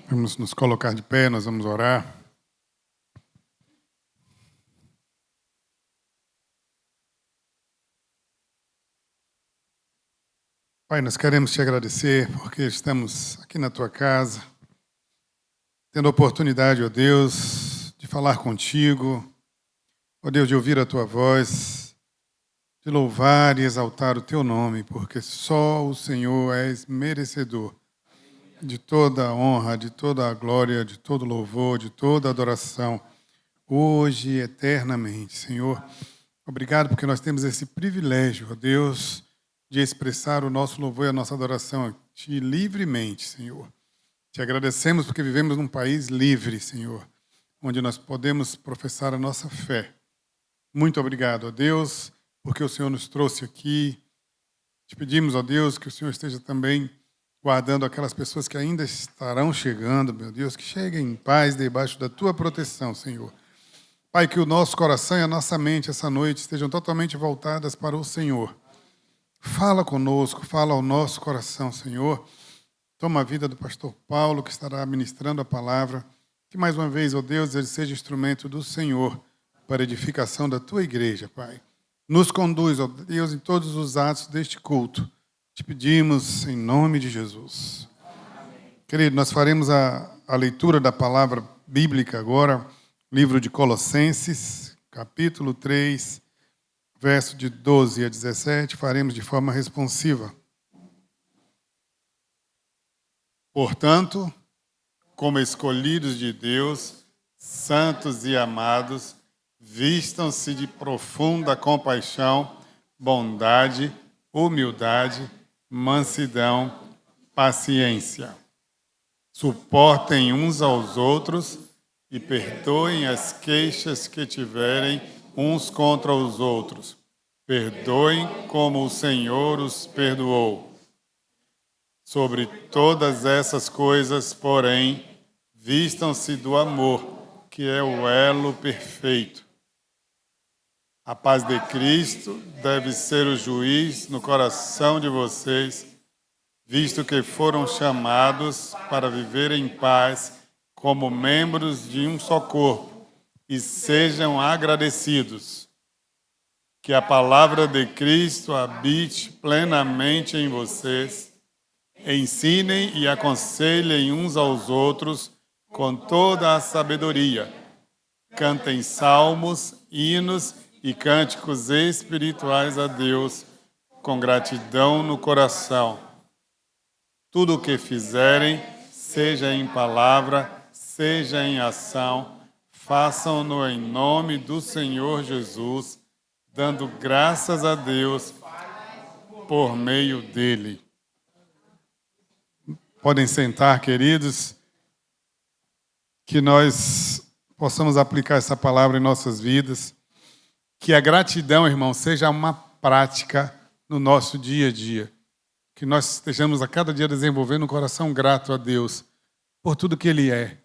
Vamos nos colocar de pé, nós vamos orar. Pai, nós queremos te agradecer porque estamos aqui na tua casa, tendo a oportunidade, ó Deus, de falar contigo, ó Deus, de ouvir a tua voz, de louvar e exaltar o teu nome, porque só o Senhor és merecedor de toda a honra, de toda a glória, de todo louvor, de toda a adoração, hoje e eternamente. Senhor, obrigado porque nós temos esse privilégio, ó Deus, de expressar o nosso louvor e a nossa adoração a Ti livremente, Senhor. Te agradecemos porque vivemos num país livre, Senhor, onde nós podemos professar a nossa fé. Muito obrigado, ó Deus, porque o Senhor nos trouxe aqui. Te pedimos, ó Deus, que o Senhor esteja também guardando aquelas pessoas que ainda estarão chegando, meu Deus, que cheguem em paz debaixo da Tua proteção, Senhor. Pai, que o nosso coração e a nossa mente essa noite estejam totalmente voltadas para o Senhor. Fala conosco, fala ao nosso coração, Senhor. Toma a vida do pastor Paulo, que estará ministrando a palavra. Que mais uma vez, ó Deus, ele seja instrumento do Senhor para a edificação da Tua igreja, Pai. Nos conduz, ó Deus, em todos os atos deste culto. Te pedimos em nome de Jesus. Amém. Querido, nós faremos a leitura da palavra bíblica agora, livro de Colossenses, capítulo 3, verso de 12 a 17, faremos de forma responsiva. Portanto, como escolhidos de Deus, santos e amados, vistam-se de profunda compaixão, bondade, humildade, mansidão, paciência. Suportem uns aos outros e perdoem as queixas que tiverem uns contra os outros. Perdoem como o Senhor os perdoou. Sobre todas essas coisas, porém, vistam-se do amor, que é o elo perfeito. A paz de Cristo deve ser o juiz no coração de vocês, visto que foram chamados para viver em paz como membros de um só corpo, e sejam agradecidos. Que a palavra de Cristo habite plenamente em vocês, ensinem e aconselhem uns aos outros com toda a sabedoria. Cantem salmos, hinos e cânticos espirituais a Deus, com gratidão no coração. Tudo o que fizerem, seja em palavra, seja em ação, façam-no em nome do Senhor Jesus, dando graças a Deus por meio dele. Podem sentar, queridos, que nós possamos aplicar essa palavra em nossas vidas. Que a gratidão, irmão, seja uma prática no nosso dia a dia. Que nós estejamos a cada dia desenvolvendo um coração grato a Deus por tudo que Ele é,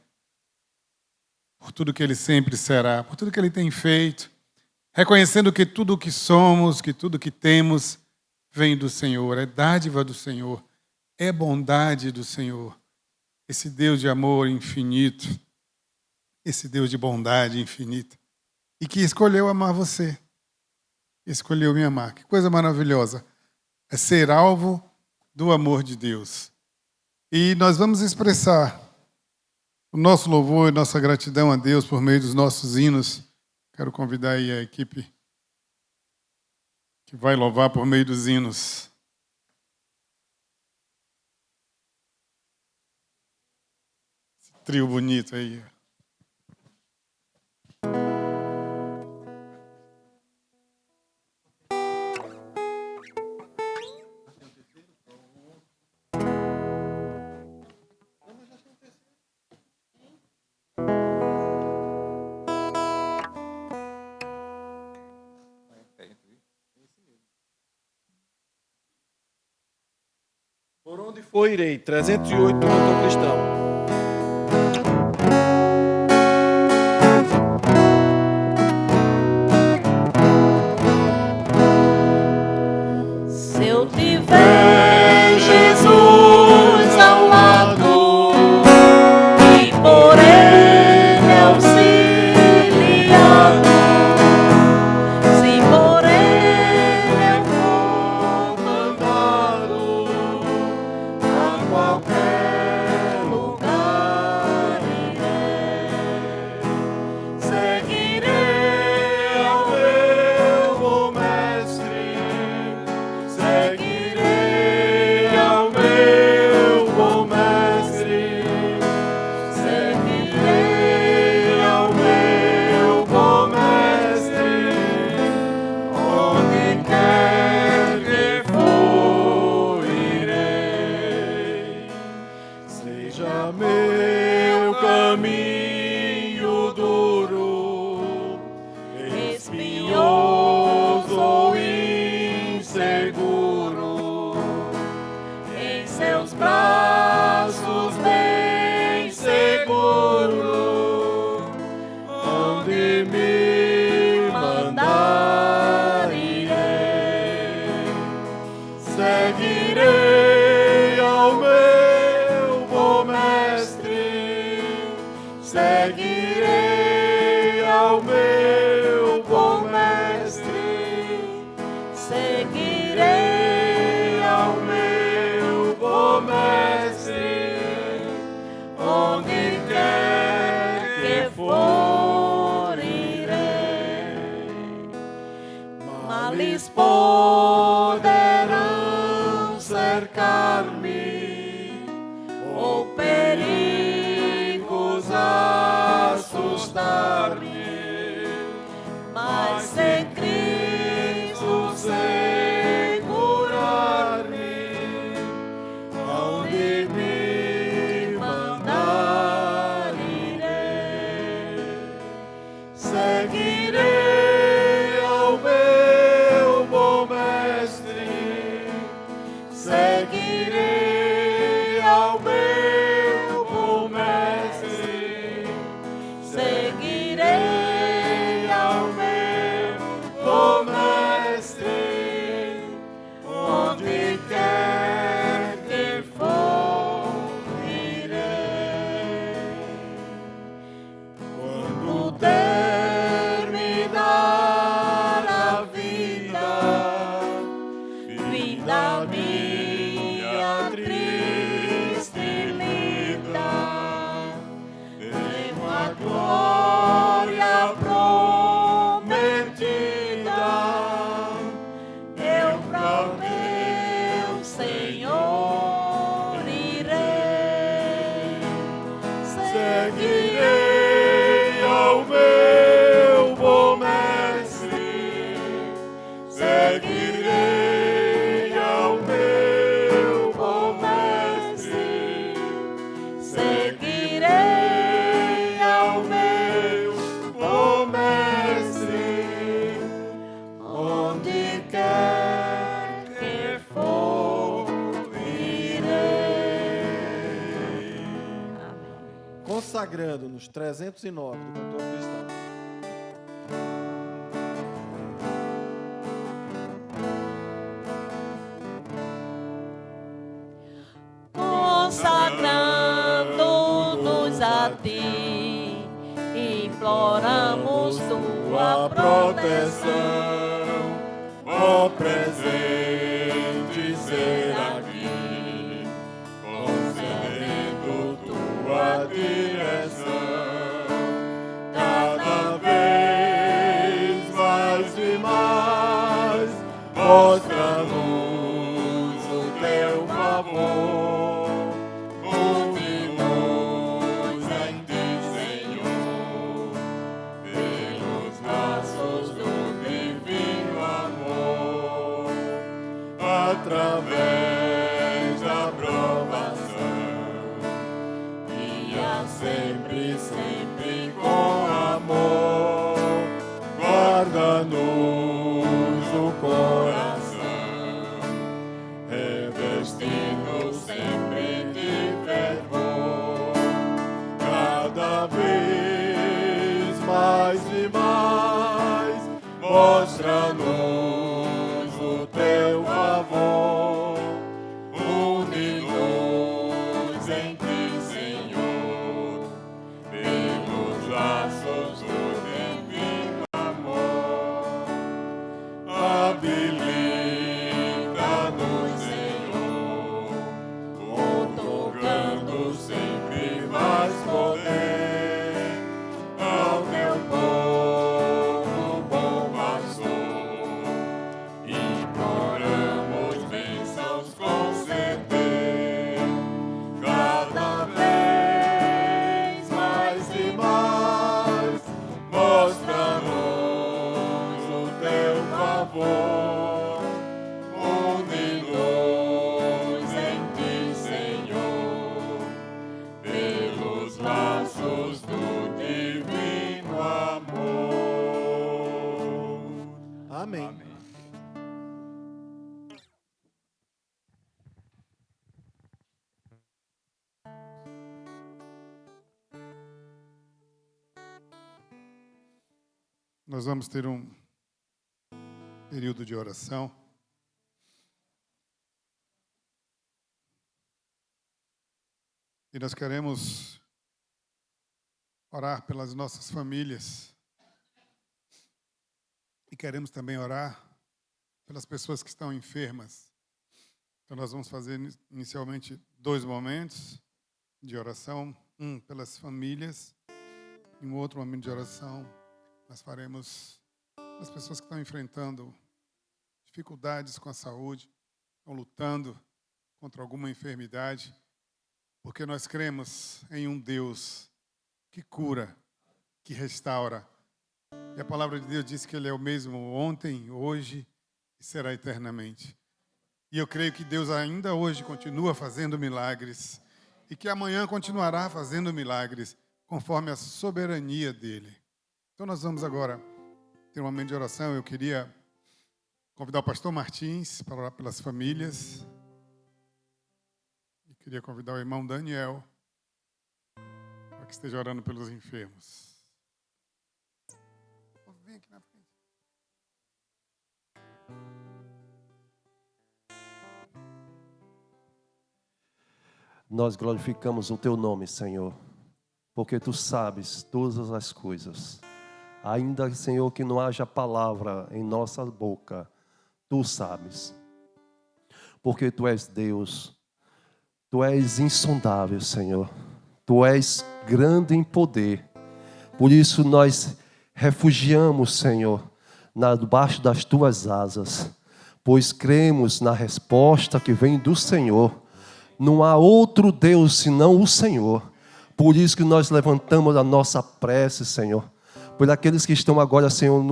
por tudo que Ele sempre será, por tudo que Ele tem feito, reconhecendo que tudo o que somos, que tudo o que temos vem do Senhor, é dádiva do Senhor, é bondade do Senhor. Esse Deus de amor infinito, esse Deus de bondade infinita, e que escolheu amar você, escolheu me amar. Que coisa maravilhosa é ser alvo do amor de Deus. E nós vamos expressar o nosso louvor e nossa gratidão a Deus por meio dos nossos hinos. Quero convidar aí a equipe que vai louvar por meio dos hinos. Esse trio bonito aí. Por onde for, irei. 308 do cantor cristão. Se eu tiver Jesus ao lado, seja meu caminho duro, espinhoso ou inseguro, em seus braços bem seguro, onde me mandar irei, seguirei ao meu bom mestre, seguirei ao meu bom mestre, seguirei ao meu bom mestre, onde quer que for irei. Males poderão cercar-me, ou perigos assustar-me, mas se Cristo segurar-me, aonde me mandar irei, seguirei ao meu bom mestre, seguirei ao meu bom mestre, seguirei ao meu bom mestre, onde quer que for irei. Quando terminar a vida, fim da minha triste lida, tenho a glória prometida, eu pra meu Senhor irei, seguirei ao meu bom mestre, seguirei ao meu bom mestre, seguirei ao meu bom mestre, onde quer que for irei. Consagrando-nos 309 do cantor cristão. Consagrando-nos a ti, imploramos tua proteção, ó presente ser aqui, concedendo tua direção, cada vez mais e mais, mostra-nos o teu favor, une-nos em ti, Senhor, pelos braços do divino amor, através da provação, guia sempre, sempre com amor, guarda-nos o coração, revestindo sempre de fervor, cada vez mais e mais, mostra-nos o teu favor, une-nos em ti, Senhor, pelos laços do divino amor, habilita-nos, Senhor, otorgando sempre mais poder ao teu povo, bom pastor, Nós vamos ter um período de oração. E nós queremos orar pelas nossas famílias. E queremos também orar pelas pessoas que estão enfermas. Então nós vamos fazer inicialmente 2 momentos de oração. Um pelas famílias e um outro momento de oração nós faremos as pessoas que estão enfrentando dificuldades com a saúde, estão lutando contra alguma enfermidade, porque nós cremos em um Deus que cura, que restaura. E a palavra de Deus diz que Ele é o mesmo ontem, hoje e será eternamente. E eu creio que Deus ainda hoje continua fazendo milagres e que amanhã continuará fazendo milagres conforme a soberania dEle. Então nós vamos agora ter um momento de oração. Eu queria convidar o pastor Martins para orar pelas famílias. E queria convidar o irmão Daniel para que esteja orando pelos enfermos. Vem aqui na frente. Nós glorificamos o Teu nome, Senhor, porque Tu sabes todas as coisas. Ainda, Senhor, que não haja palavra em nossa boca, Tu sabes. Porque Tu és Deus, Tu és insondável, Senhor. Tu és grande em poder. Por isso nós refugiamos, Senhor, debaixo das Tuas asas, pois cremos na resposta que vem do Senhor. Não há outro Deus senão o Senhor. Por isso que nós levantamos a nossa prece, Senhor, por aqueles que estão agora, Senhor,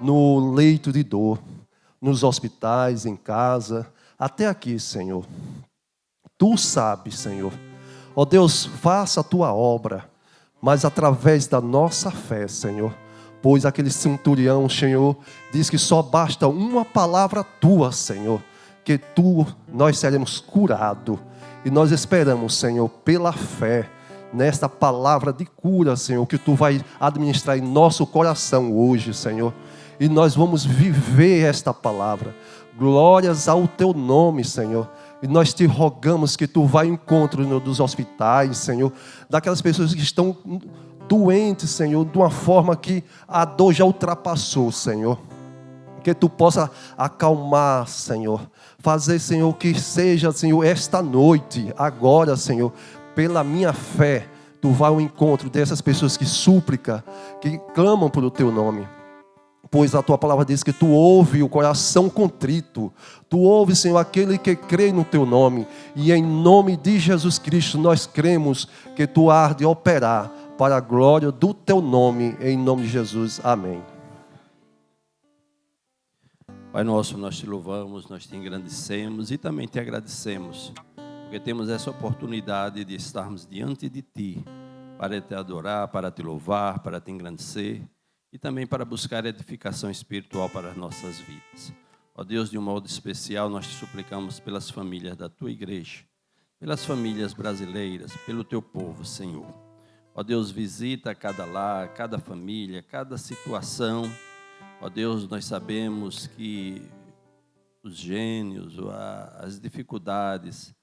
no leito de dor, nos hospitais, em casa, até aqui, Senhor. Tu sabes, Senhor. Ó Deus, faça a Tua obra, mas através da nossa fé, Senhor. Pois aquele centurião, Senhor, diz que só basta uma palavra Tua, Senhor, que nós seremos curados. E nós esperamos, Senhor, pela fé, nesta palavra de cura, Senhor, que Tu vai administrar em nosso coração hoje, Senhor. E nós vamos viver esta palavra. Glórias ao Teu nome, Senhor. E nós Te rogamos que Tu vai ao encontro dos hospitais, Senhor, daquelas pessoas que estão doentes, Senhor, de uma forma que a dor já ultrapassou, Senhor. Que Tu possa acalmar, Senhor. Fazer, Senhor, que seja, Senhor, esta noite, agora, Senhor, pela minha fé, Tu vai ao encontro dessas pessoas que suplicam, que clamam pelo Teu nome. Pois a Tua palavra diz que Tu ouve o coração contrito. Tu ouve, Senhor, aquele que crê no Teu nome. E em nome de Jesus Cristo, nós cremos que Tu há de operar para a glória do Teu nome. Em nome de Jesus. Amém. Pai nosso, nós Te louvamos, nós Te engrandecemos e também Te agradecemos, porque temos essa oportunidade de estarmos diante de Ti, para Te adorar, para Te louvar, para Te engrandecer e também para buscar edificação espiritual para as nossas vidas. Ó Deus, de um modo especial, nós Te suplicamos pelas famílias da Tua igreja, pelas famílias brasileiras, pelo Teu povo, Senhor. Ó Deus, visita cada lar, cada família, cada situação. Ó Deus, nós sabemos que os gênios, as dificuldades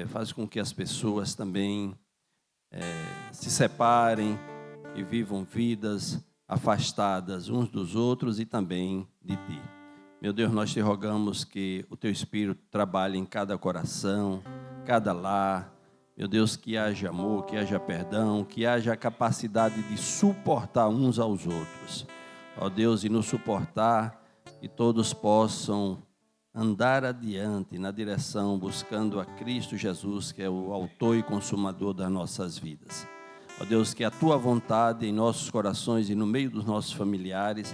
fazem com que as pessoas também se separem e vivam vidas afastadas uns dos outros e também de Ti. Meu Deus, nós Te rogamos que o Teu Espírito trabalhe em cada coração, cada lar. Meu Deus, que haja amor, que haja perdão, que haja a capacidade de suportar uns aos outros. Ó Deus, e nos suportar, que todos possam andar adiante na direção, buscando a Cristo Jesus, que é o autor e consumador das nossas vidas. Ó Deus, que a Tua vontade em nossos corações e no meio dos nossos familiares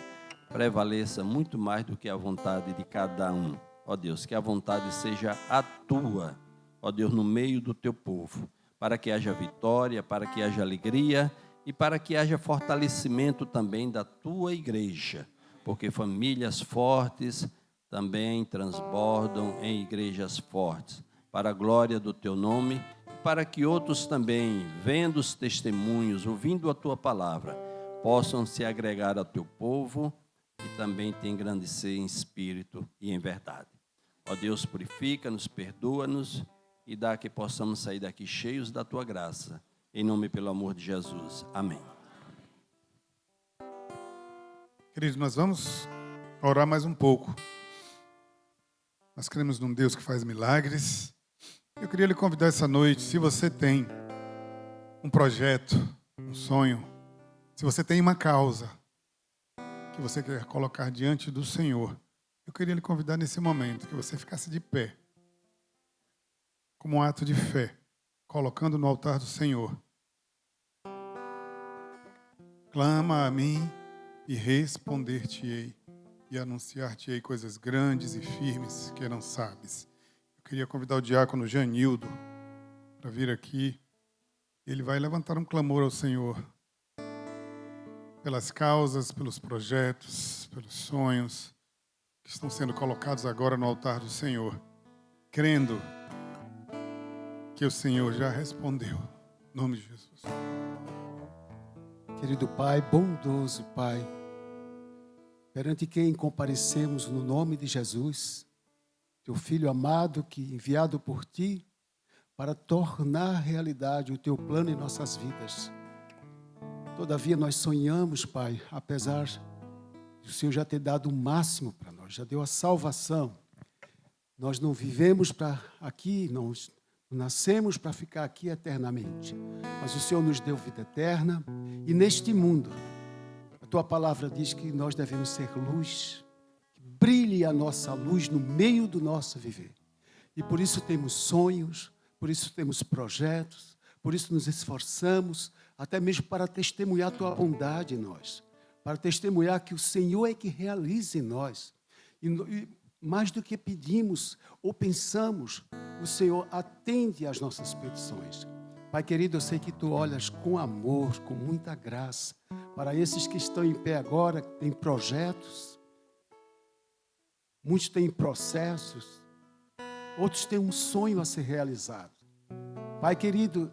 prevaleça muito mais do que a vontade de cada um. Ó Deus, que a vontade seja a Tua, ó Deus, no meio do Teu povo, para que haja vitória, para que haja alegria, e para que haja fortalecimento também da Tua igreja, porque famílias fortes também transbordam em igrejas fortes, para a glória do Teu nome, para que outros também, vendo os testemunhos, ouvindo a Tua palavra, possam se agregar ao teu povo e também te engrandecer em espírito e em verdade. Ó Deus, purifica-nos, perdoa-nos e dá que possamos sair daqui cheios da tua graça. Em nome e pelo amor de Jesus. Amém. Queridos, nós vamos orar mais um pouco. Nós cremos num Deus que faz milagres. Eu queria lhe convidar essa noite, se você tem um projeto, um sonho, se você tem uma causa que você quer colocar diante do Senhor, eu queria lhe convidar nesse momento que você ficasse de pé, como um ato de fé, colocando no altar do Senhor. Clama a mim e responder-te-ei, e anunciar-te-ei coisas grandes e firmes que não sabes. Eu queria convidar o diácono Janildo para vir aqui. Ele vai levantar um clamor ao Senhor pelas causas, pelos projetos, pelos sonhos que estão sendo colocados agora no altar do Senhor, crendo que o Senhor já respondeu. Em nome de Jesus. Querido Pai, bondoso Pai, perante quem comparecemos no nome de Jesus, teu Filho amado que enviado por Ti para tornar realidade o Teu plano em nossas vidas. Todavia nós sonhamos, Pai, apesar de o Senhor já ter dado o máximo para nós, já deu a salvação. Nós não vivemos para aqui, não nascemos para ficar aqui eternamente, mas o Senhor nos deu vida eterna e neste mundo, a Tua palavra diz que nós devemos ser luz, que brilhe a nossa luz no meio do nosso viver. E por isso temos sonhos, por isso temos projetos, por isso nos esforçamos, até mesmo para testemunhar a Tua bondade em nós, para testemunhar que o Senhor é que realiza em nós. E mais do que pedimos ou pensamos, o Senhor atende às nossas petições. Pai querido, eu sei que Tu olhas com amor, com muita graça, para esses que estão em pé agora, que têm projetos, muitos têm processos, outros têm um sonho a ser realizado. Pai querido,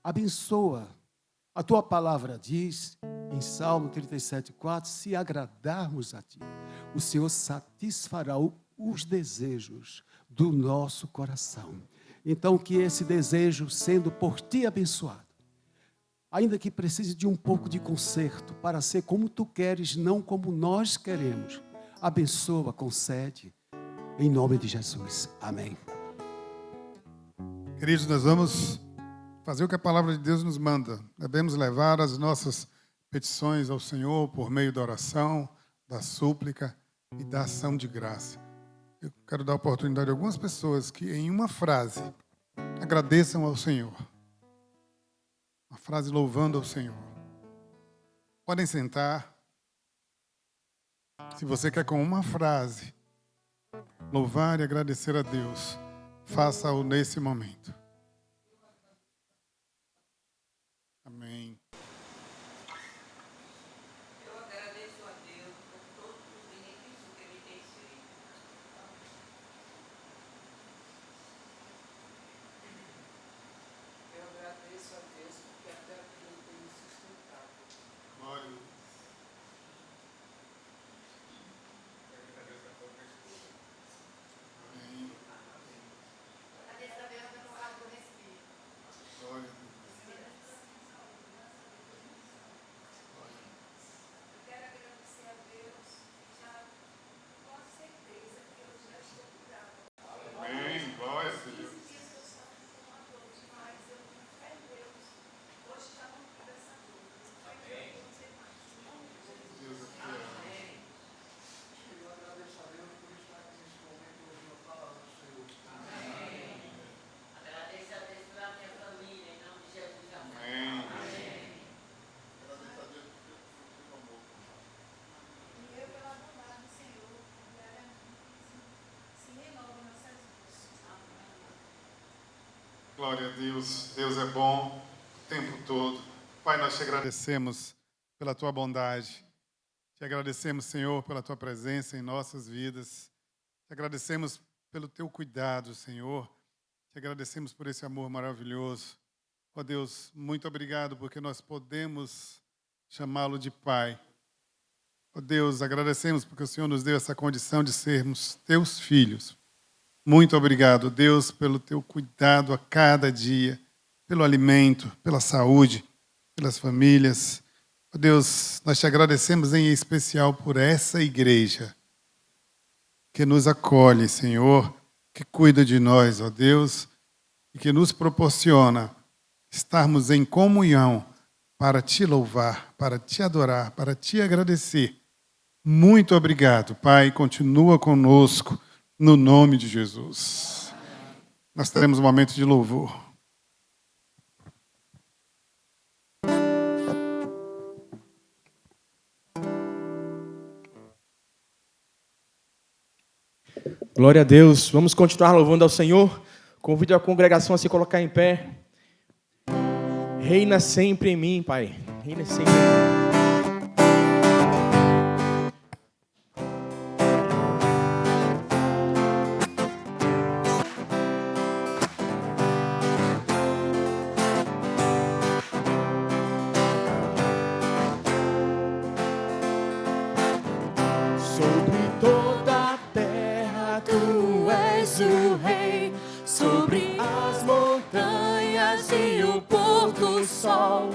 abençoa. A Tua palavra diz, em Salmo 37:4, se agradarmos a Ti, o Senhor satisfará os desejos do nosso coração. Então, que esse desejo, sendo por Ti abençoado, ainda que precise de um pouco de conserto, para ser como Tu queres, não como nós queremos, abençoa, concede, em nome de Jesus. Amém. Queridos, nós vamos fazer o que a palavra de Deus nos manda. Devemos levar as nossas petições ao Senhor por meio da oração, da súplica e da ação de graça. Eu quero dar a oportunidade a algumas pessoas que, em uma frase, agradeçam ao Senhor. Uma frase louvando ao Senhor. Podem sentar. Se você quer, com uma frase, louvar e agradecer a Deus, faça-o nesse momento. Amém. Eu agradeço a Deus por todos os benefícios que Ele tem feito. Eu agradeço a Deus porque até aqui Ele tem me sustentado. Glória a Deus. Amém. Agradeço a Deus pelo ar do Espírito. Glória a Deus. Eu quero agradecer a Deus já com a certeza que eu já estou curada. Amém. Glória a Deus. Dias eu sofri com uma dor demais, eu tenho fé em Deus. Hoje já não tive essa dor. Vai que eu vou ser mais. Em nome de Jesus. Deus é fiel. Amém. Eu agradeço a Deus por estar aqui neste momento hoje na palavra do Senhor. Agradeço a Deus pela minha família, em nome de Jesus. Amém. E eu, pela bondade do Senhor, se renova em nossas vidas. Amém. Glória a Deus. Deus é bom o tempo todo. Pai, nós te agradecemos pela tua bondade. Te agradecemos, Senhor, pela tua presença em nossas vidas. Te agradecemos pelo teu cuidado, Senhor. Te agradecemos por esse amor maravilhoso. Ó Deus, muito obrigado porque nós podemos chamá-lo de Pai. Ó Deus, agradecemos porque o Senhor nos deu essa condição de sermos teus filhos. Muito obrigado, Deus, pelo teu cuidado a cada dia, pelo alimento, pela saúde, pelas famílias. Ó Deus, nós te agradecemos em especial por essa igreja que nos acolhe, Senhor, que cuida de nós, ó Deus, e que nos proporciona estarmos em comunhão para te louvar, para te adorar, para te agradecer. Muito obrigado, Pai. Continua conosco, no nome de Jesus. Nós teremos um momento de louvor. Glória a Deus. Vamos continuar louvando ao Senhor. Convido a congregação a se colocar em pé. Reina sempre em mim, Pai. Reina sempre em mim. Sobre toda a terra tu és o rei, sobre as montanhas e o pôr do sol.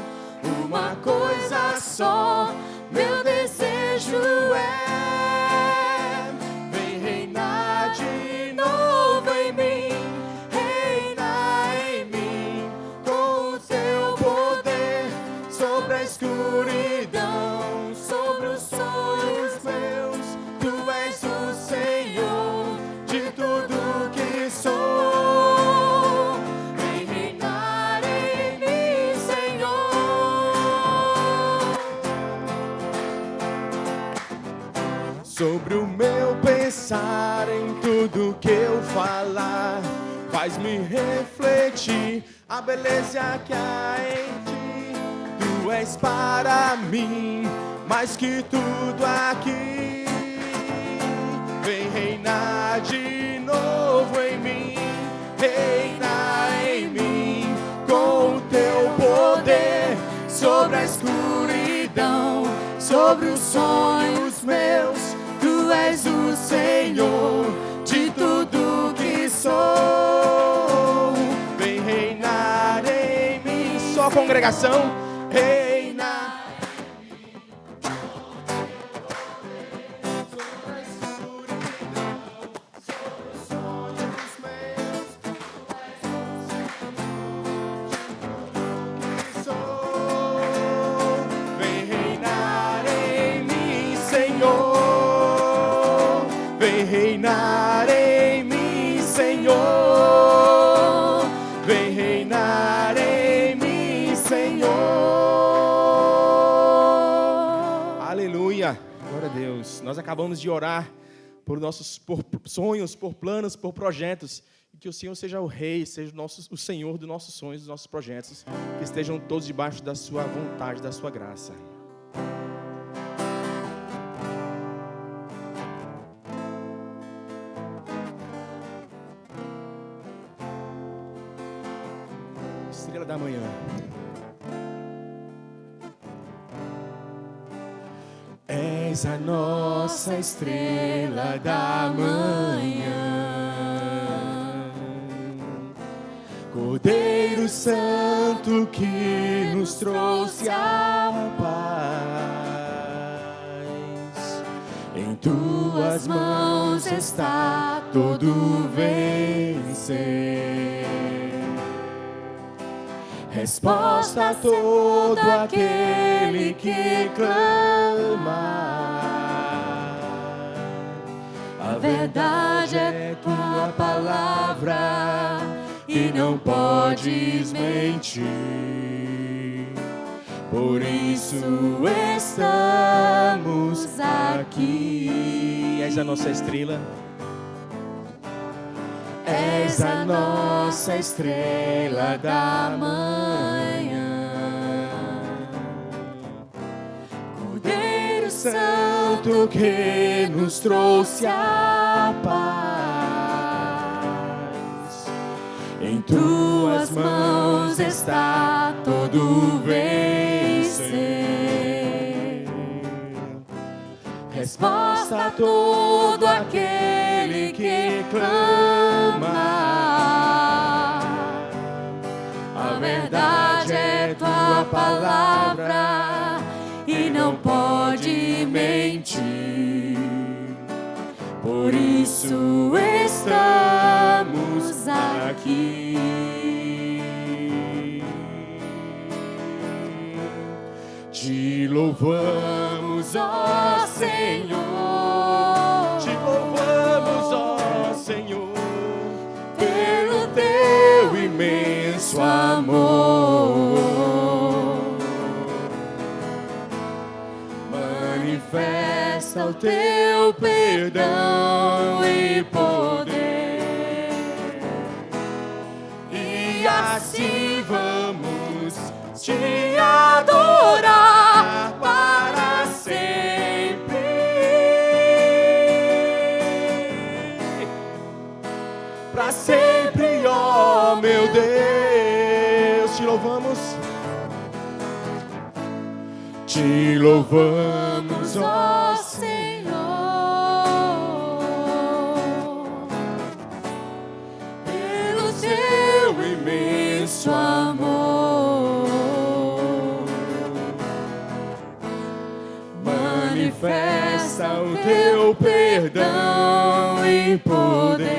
Uma coisa só, meu desejo é: vem reinar de novo em mim, reina em mim, com o teu poder sobre a escuridão, sobre os sonhos meus. Tu és o Senhor de tudo que sou. Vem reinar em mim, Senhor. Sobre o meu pensar, em tudo que eu falar, faz-me refletir a beleza que há em ti. Tu és para mim mais que tudo aqui. Vem reinar de novo em mim, reina em mim, com o teu poder sobre a escuridão, sobre os sonhos meus. Tu és o Senhor de tudo que sou. Vem reinar em mim. Só a congregação. Reina. Vem reinar em mim, Senhor. Vem reinar em mim, Senhor. Vem reinar em mim, Senhor. Aleluia. Glória a Deus. Nós acabamos de orar por sonhos, por planos, por projetos. E que o Senhor seja o Rei, seja o Senhor dos nossos sonhos, dos nossos projetos. Que estejam todos debaixo da sua vontade, da sua graça. Estrela da manhã. És a nossa estrela da manhã, Cordeiro Santo que nos trouxe a paz. Em tuas mãos está todo vencer. Resposta a todo aquele que clama. A verdade é tua palavra e não podes mentir. Por isso estamos aqui. És a nossa estrela. És a nossa estrela da manhã, Cordeiro Santo que nos trouxe a paz. Em tuas mãos está todo vencer. basta todo aquele que clama. A verdade é tua palavra e não pode mentir. Por isso estamos aqui. Te louvamos, ó Senhor. Te louvamos, ó Senhor, pelo teu imenso amor. Manifesta o teu perdão e poder, e assim vamos te adorar para sempre. Para sempre, ó meu Deus, te louvamos. Te louvamos, ó Senhor, pelo teu imenso amor. Manifesta o teu perdão e poder,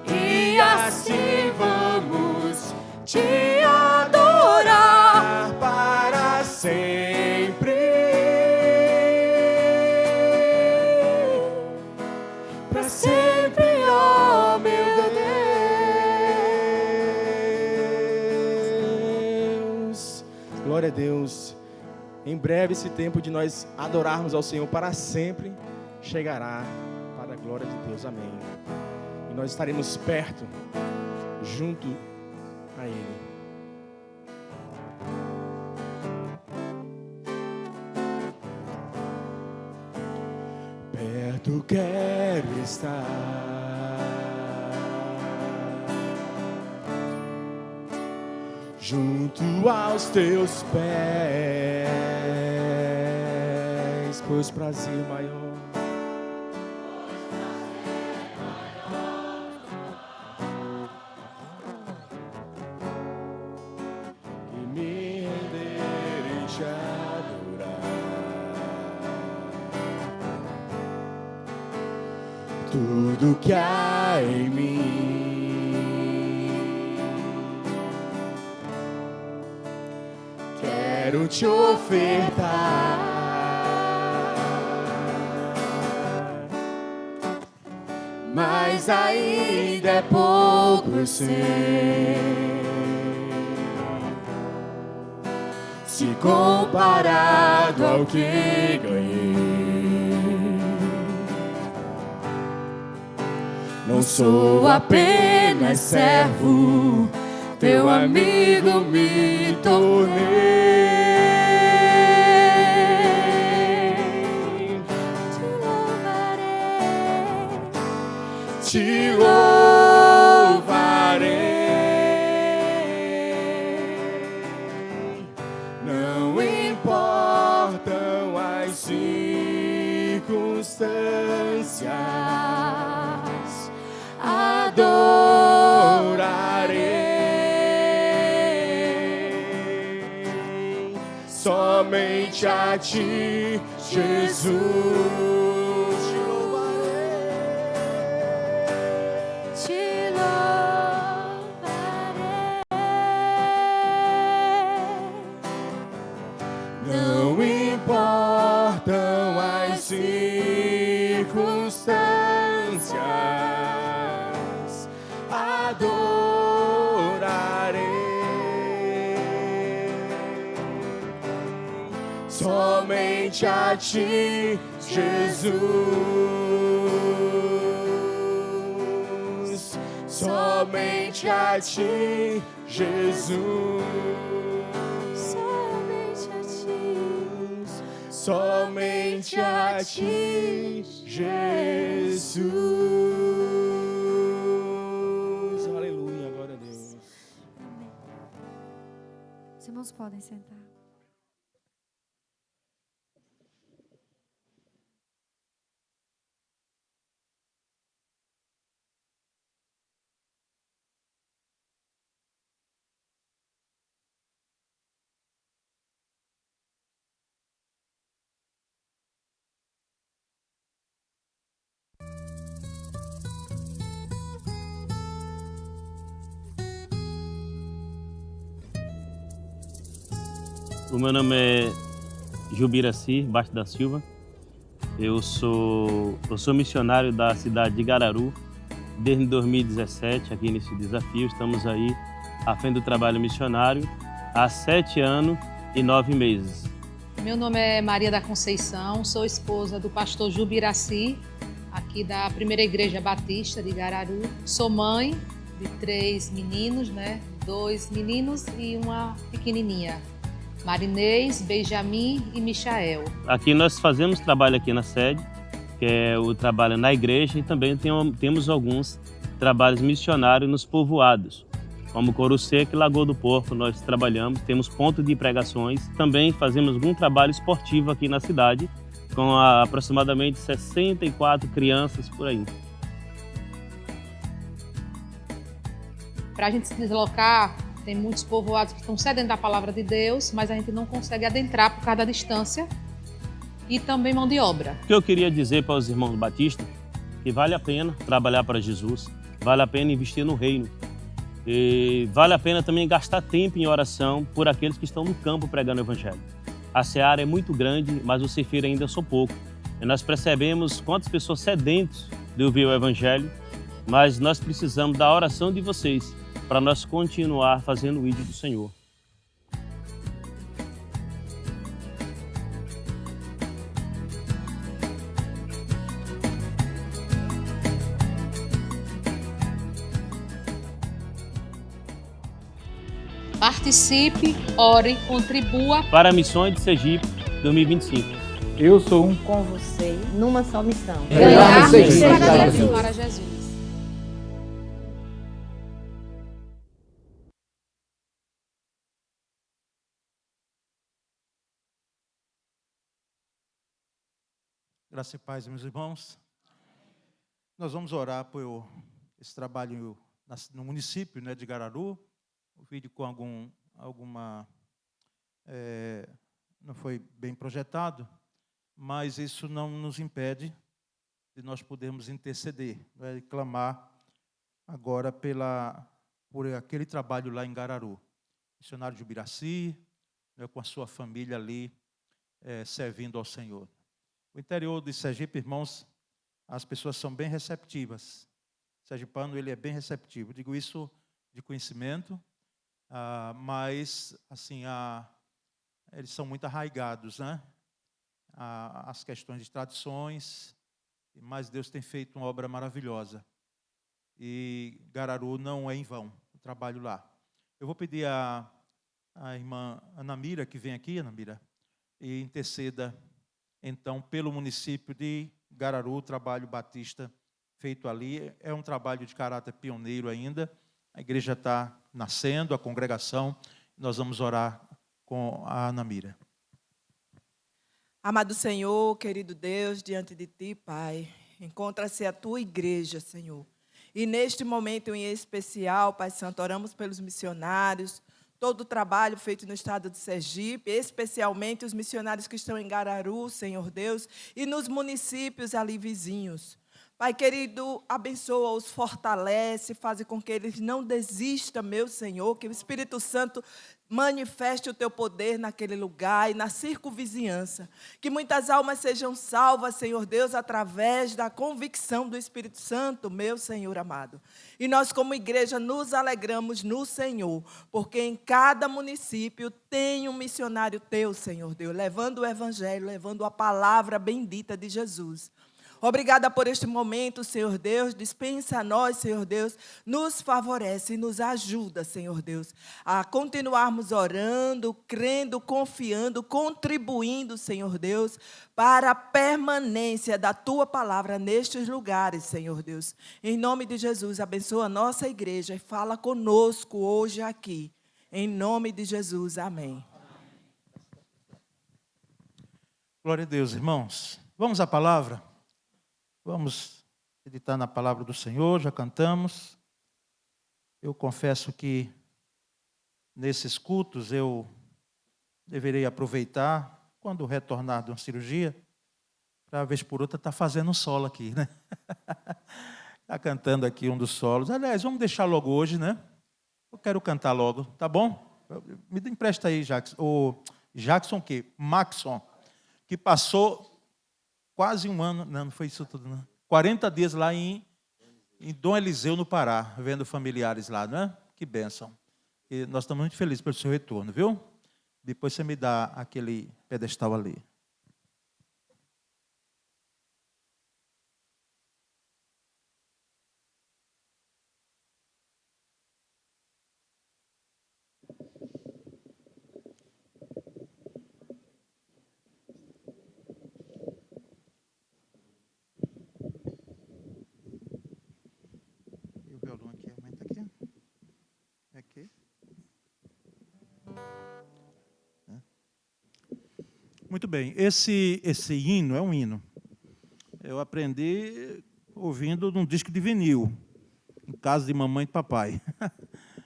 e assim vamos te adorar para sempre. Para sempre, ó meu Deus. Glória a Deus. Em breve esse tempo de nós adorarmos ao Senhor para sempre chegará, para a glória de Deus. Amém. E nós estaremos perto, junto a Ele. Perto quero estar, junto aos teus pés, pois prazer maior que me render e te adorar. Tudo que há em mim quero te ofertar, mas ainda é pouco, eu sei, se comparado ao que ganhei. Não sou apenas servo, teu amigo me tornei. Te louvarei, não importam as circunstâncias, adorarei somente a ti, Jesus. Não importam as circunstâncias, adorarei somente a ti, Jesus. Somente a ti, Jesus. Somente a ti, Jesus. Aleluia, glória a Deus. Amém. Os irmãos podem sentar. O meu nome é Jubiraci Bastos da Silva. Eu sou missionário da cidade de Gararu desde 2017, aqui nesse desafio. Estamos aí à frente do trabalho missionário há 7 anos e 9 meses. Meu nome é Maria da Conceição, sou esposa do pastor Jubiraci, aqui da Primeira Igreja Batista de Gararu. Sou mãe de 3 meninos, 2 meninos e uma pequenininha. Marinês, Benjamin e Michael. Aqui nós fazemos trabalho aqui na sede, que é o trabalho na igreja, e também temos alguns trabalhos missionários nos povoados, como Couro Seco e Lagoa do Porco. Nós trabalhamos, temos ponto de pregações, também fazemos algum trabalho esportivo aqui na cidade, com aproximadamente 64 crianças por aí. Para a gente se deslocar, tem muitos povoados que estão sedentos da palavra de Deus, mas a gente não consegue adentrar por causa da distância e também mão de obra. O que eu queria dizer para os irmãos batistas, que vale a pena trabalhar para Jesus, vale a pena investir no reino, e vale a pena também gastar tempo em oração por aqueles que estão no campo pregando o evangelho. A seara é muito grande, mas os ceifeiros ainda são poucos. E nós percebemos quantas pessoas sedentas de ouvir o evangelho, mas nós precisamos da oração de vocês para nós continuar fazendo o ídolo do Senhor. Participe, ore, contribua Para Missões de Sergipe 2025. Eu sou um com você numa só missão. ganhar Jesus. para Jesus. Graça e paz, meus irmãos. Nós vamos orar por esse trabalho no município, de Gararu. O vídeo com alguma não foi bem projetado, mas isso não nos impede de nós podermos interceder, e clamar agora por aquele trabalho lá em Gararu. Missionário de Ubiraci, com a sua família ali, servindo ao Senhor. O interior de Sergipe, irmãos, as pessoas são bem receptivas. O sergipano, ele é bem receptivo. Digo isso de conhecimento, mas, assim, eles são muito arraigados, as questões de tradições, mas Deus tem feito uma obra maravilhosa. E Gararu não é em vão, o trabalho lá. Eu vou pedir a irmã Ana Mira, que vem aqui, Ana Mira, e interceda, então, pelo município de Gararu, o trabalho batista feito ali. É um trabalho de caráter pioneiro ainda. A igreja está nascendo, a congregação. Nós vamos orar com a Ana Mira. Amado Senhor, querido Deus, diante de Ti, Pai, encontra-se a Tua igreja, Senhor. E neste momento em especial, Pai Santo, oramos pelos missionários, todo o trabalho feito no estado de Sergipe, especialmente os missionários que estão em Gararu, Senhor Deus, e nos municípios ali vizinhos. Pai querido, abençoa-os, fortalece, faz com que eles não desistam, meu Senhor, que o Espírito Santo manifeste o Teu poder naquele lugar e na circunvizinhança. Que muitas almas sejam salvas, Senhor Deus, através da convicção do Espírito Santo, meu Senhor amado. E nós, como igreja, nos alegramos no Senhor, porque em cada município tem um missionário Teu, Senhor Deus, levando o Evangelho, levando a palavra bendita de Jesus. Obrigada por este momento, Senhor Deus. Dispensa a nós, Senhor Deus. Nos favorece e nos ajuda, Senhor Deus, a continuarmos orando, crendo, confiando, contribuindo, Senhor Deus, para a permanência da Tua palavra nestes lugares, Senhor Deus. Em nome de Jesus, abençoa a nossa igreja e fala conosco hoje aqui. Em nome de Jesus, amém. Glória a Deus, irmãos. Vamos à palavra? Vamos meditar na palavra do Senhor, já cantamos. Eu confesso que nesses cultos eu deverei aproveitar, quando retornar de uma cirurgia, para vez por outra estar fazendo um solo aqui, Está cantando aqui um dos solos. Aliás, vamos deixar logo hoje, Eu quero cantar logo, tá bom? Me empresta aí, Jackson que? Maxson, que passou quase um ano, não foi isso tudo, não. 40 dias lá em Dom Eliseu, no Pará, vendo familiares lá, não é? Que bênção. E nós estamos muito felizes pelo seu retorno, viu? Depois você me dá aquele pedestal ali. E o violão aqui, aumenta aqui. Aqui. Muito bem, esse hino é um hino. Eu aprendi ouvindo num disco de vinil, em casa de mamãe e papai.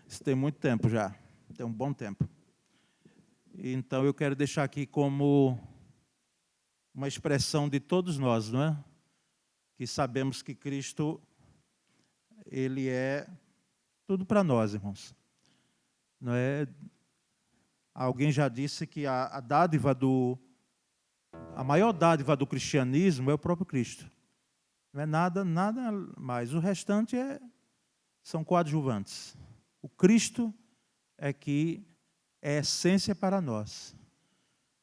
Isso tem muito tempo já, tem um bom tempo. Então eu quero deixar aqui como uma expressão de todos nós, não é? Que sabemos que Cristo, Ele é tudo para nós, irmãos. Não é? Alguém já disse que a maior dádiva do cristianismo é o próprio Cristo. Não é nada mais. O restante são coadjuvantes. O Cristo é que é essência para nós.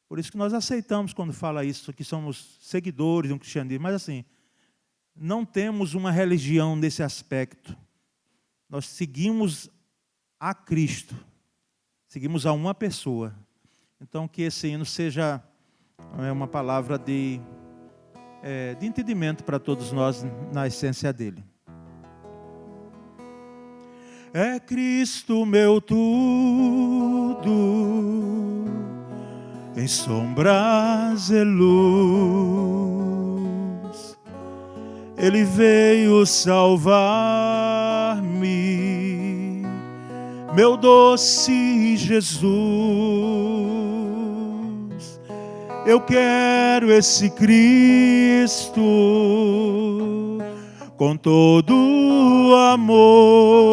Por isso que nós aceitamos quando fala isso, que somos seguidores de um cristianismo. Mas assim, não temos uma religião nesse aspecto. Nós seguimos a Cristo. Seguimos a uma pessoa. Então, que esse hino seja uma palavra de entendimento para todos nós na essência dele. É Cristo meu tudo, em sombras e luz. Ele veio salvar-me, meu doce Jesus. Eu quero esse Cristo com todo amor.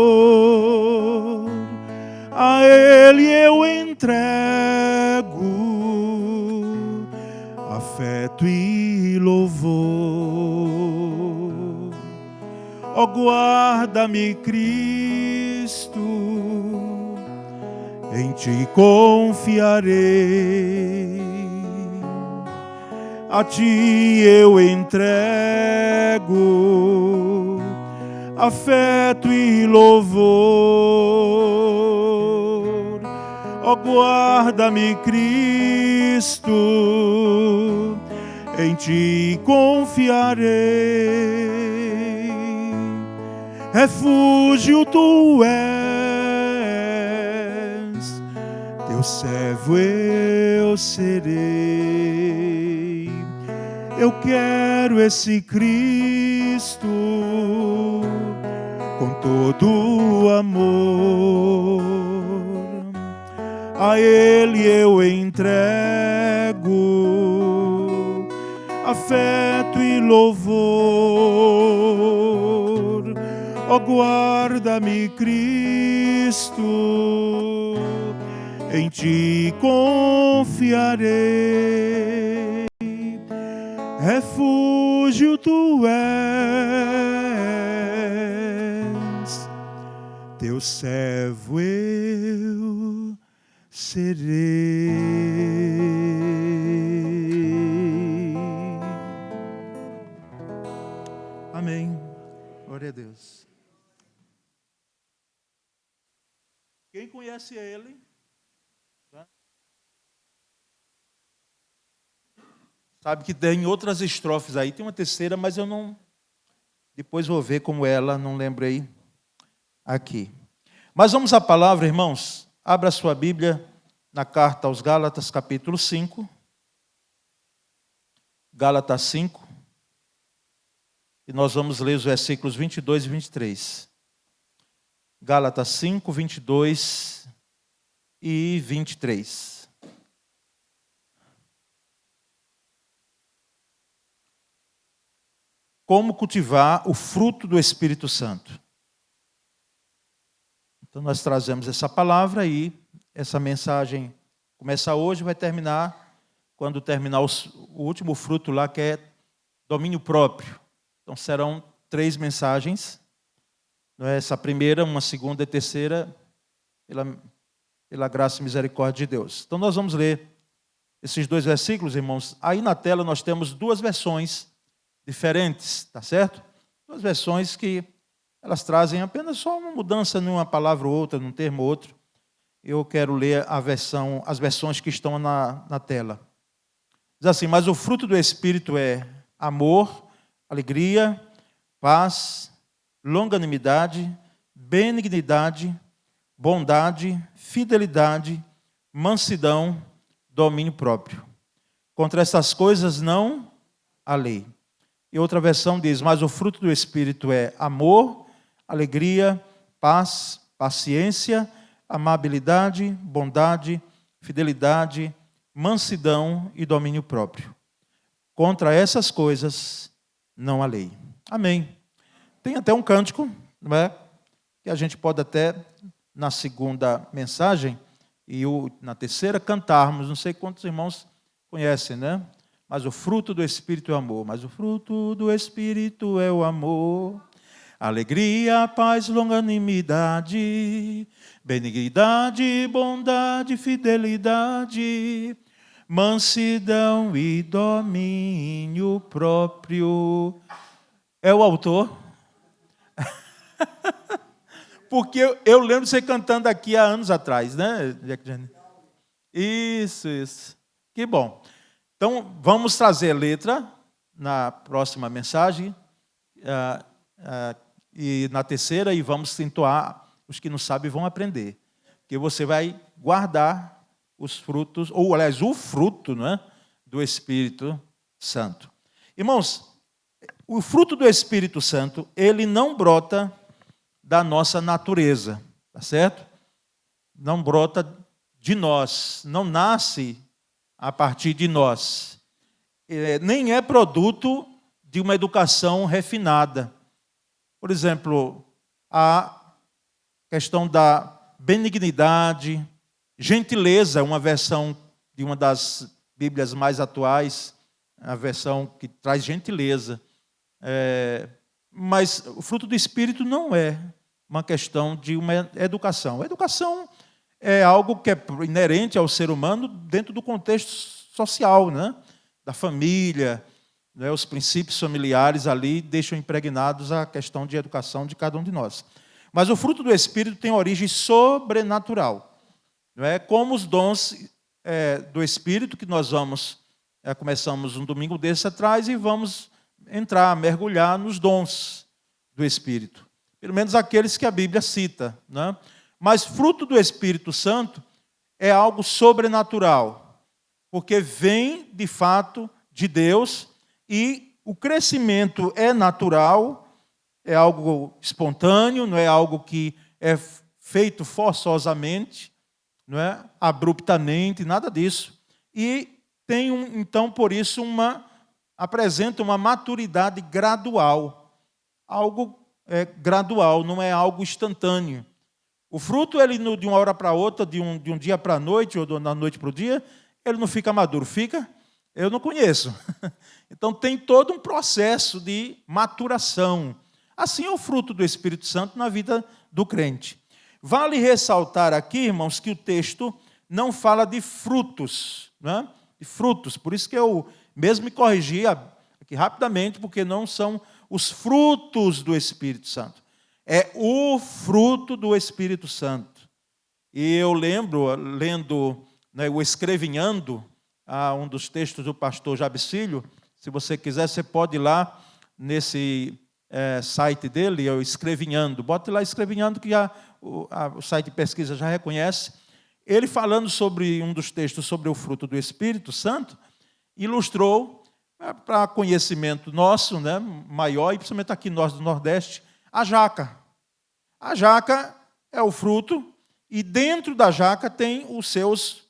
A Ele eu entrego afeto e louvor. Ó, guarda-me, Cristo, em Ti confiarei. A Ti eu entrego afeto e louvor. Ó, guarda-me, Cristo, em Ti confiarei. Refúgio Tu és, Teu servo eu serei. Eu quero esse Cristo com todo amor. A Ele eu entrego afeto e louvor. Ó, guarda-me, Cristo, em Ti confiarei. Refúgio Tu és, Teu servo eu serei. Amém. Glória a Deus. Quem conhece Ele? Sabe que tem outras estrofes aí, tem uma terceira, mas eu não... Depois vou ver como ela, não lembrei aqui. Mas vamos à palavra, irmãos. Abra a sua Bíblia na carta aos Gálatas, capítulo 5. Gálatas 5. E nós vamos ler os versículos 22 e 23. Gálatas 5, 22 e 23. Como cultivar o fruto do Espírito Santo. Então nós trazemos essa palavra e essa mensagem Começa hoje, vai terminar quando terminar o último fruto lá, que é domínio próprio. Então serão 3 mensagens. Essa primeira, uma segunda e terceira, pela graça e misericórdia de Deus. Então nós vamos ler esses 2 versículos, irmãos. Aí na tela nós temos 2 versões diferentes, tá certo? 2 versões que elas trazem apenas só uma mudança numa palavra ou outra, num termo ou outro. Eu quero ler as versões que estão na tela. Diz assim: mas o fruto do Espírito é amor, alegria, paz, longanimidade, benignidade, bondade, fidelidade, mansidão, domínio próprio. Contra essas coisas não há lei. E outra versão diz: mas o fruto do Espírito é amor, alegria, paz, paciência, amabilidade, bondade, fidelidade, mansidão e domínio próprio. Contra essas coisas não há lei. Amém. Tem até um cântico, não é? Que a gente pode até, na segunda mensagem e na terceira, cantarmos. Não sei quantos irmãos conhecem, né? Mas o fruto do Espírito é o amor. Mas o fruto do Espírito é o amor. Alegria, paz, longanimidade, benignidade, bondade, fidelidade, mansidão e domínio próprio. É o autor? Porque eu lembro de você cantando aqui há anos atrás, né, Jack Jenny? Isso. Que bom. Então, vamos trazer a letra na próxima mensagem. E na terceira, e vamos entoar. Os que não sabem vão aprender. Porque você vai guardar os frutos, ou aliás, o fruto, né, do Espírito Santo. Irmãos, o fruto do Espírito Santo, ele não brota da nossa natureza, tá certo? Não brota de nós, não nasce a partir de nós. Nem é produto de uma educação refinada. Por exemplo, a questão da benignidade, gentileza, uma versão de uma das Bíblias mais atuais, a versão que traz gentileza. Mas o fruto do Espírito não é uma questão de uma educação. A educação é algo que é inerente ao ser humano dentro do contexto social, né? Da família, né? Os princípios familiares ali deixam impregnados a questão de educação de cada um de nós. Mas o fruto do Espírito tem origem sobrenatural. Não é? Como os dons do Espírito, que nós começamos um domingo desse atrás e vamos mergulhar nos dons do Espírito. Pelo menos aqueles que a Bíblia cita. Né? Mas fruto do Espírito Santo é algo sobrenatural, porque vem, de fato, de Deus, e o crescimento é natural, é algo espontâneo, não é algo que é feito forçosamente, não é abruptamente, nada disso. E tem, então, por isso, apresenta uma maturidade gradual. Algo gradual, não é algo instantâneo. O fruto, ele de uma hora para outra, de um dia para a noite, ou da noite para o dia, ele não fica maduro. Fica? Eu não conheço. Então, tem todo um processo de maturação. Assim é o fruto do Espírito Santo na vida do crente. Vale ressaltar aqui, irmãos, que o texto não fala de frutos, né? De frutos. Por isso que eu mesmo me corrigi aqui rapidamente, porque não são os frutos do Espírito Santo. É o fruto do Espírito Santo. E eu lembro, lendo, né, o Escrevinhando, um dos textos do pastor Jabicílio, se você quiser, você pode ir lá nesse site dele, o Escrevinhando. Bote lá Escrevinhando, que o site de pesquisa já reconhece. Ele falando sobre um dos textos sobre o fruto do Espírito Santo, ilustrou, para conhecimento nosso, né, maior, e principalmente aqui nós do Nordeste, a jaca. A jaca é o fruto, e dentro da jaca tem os seus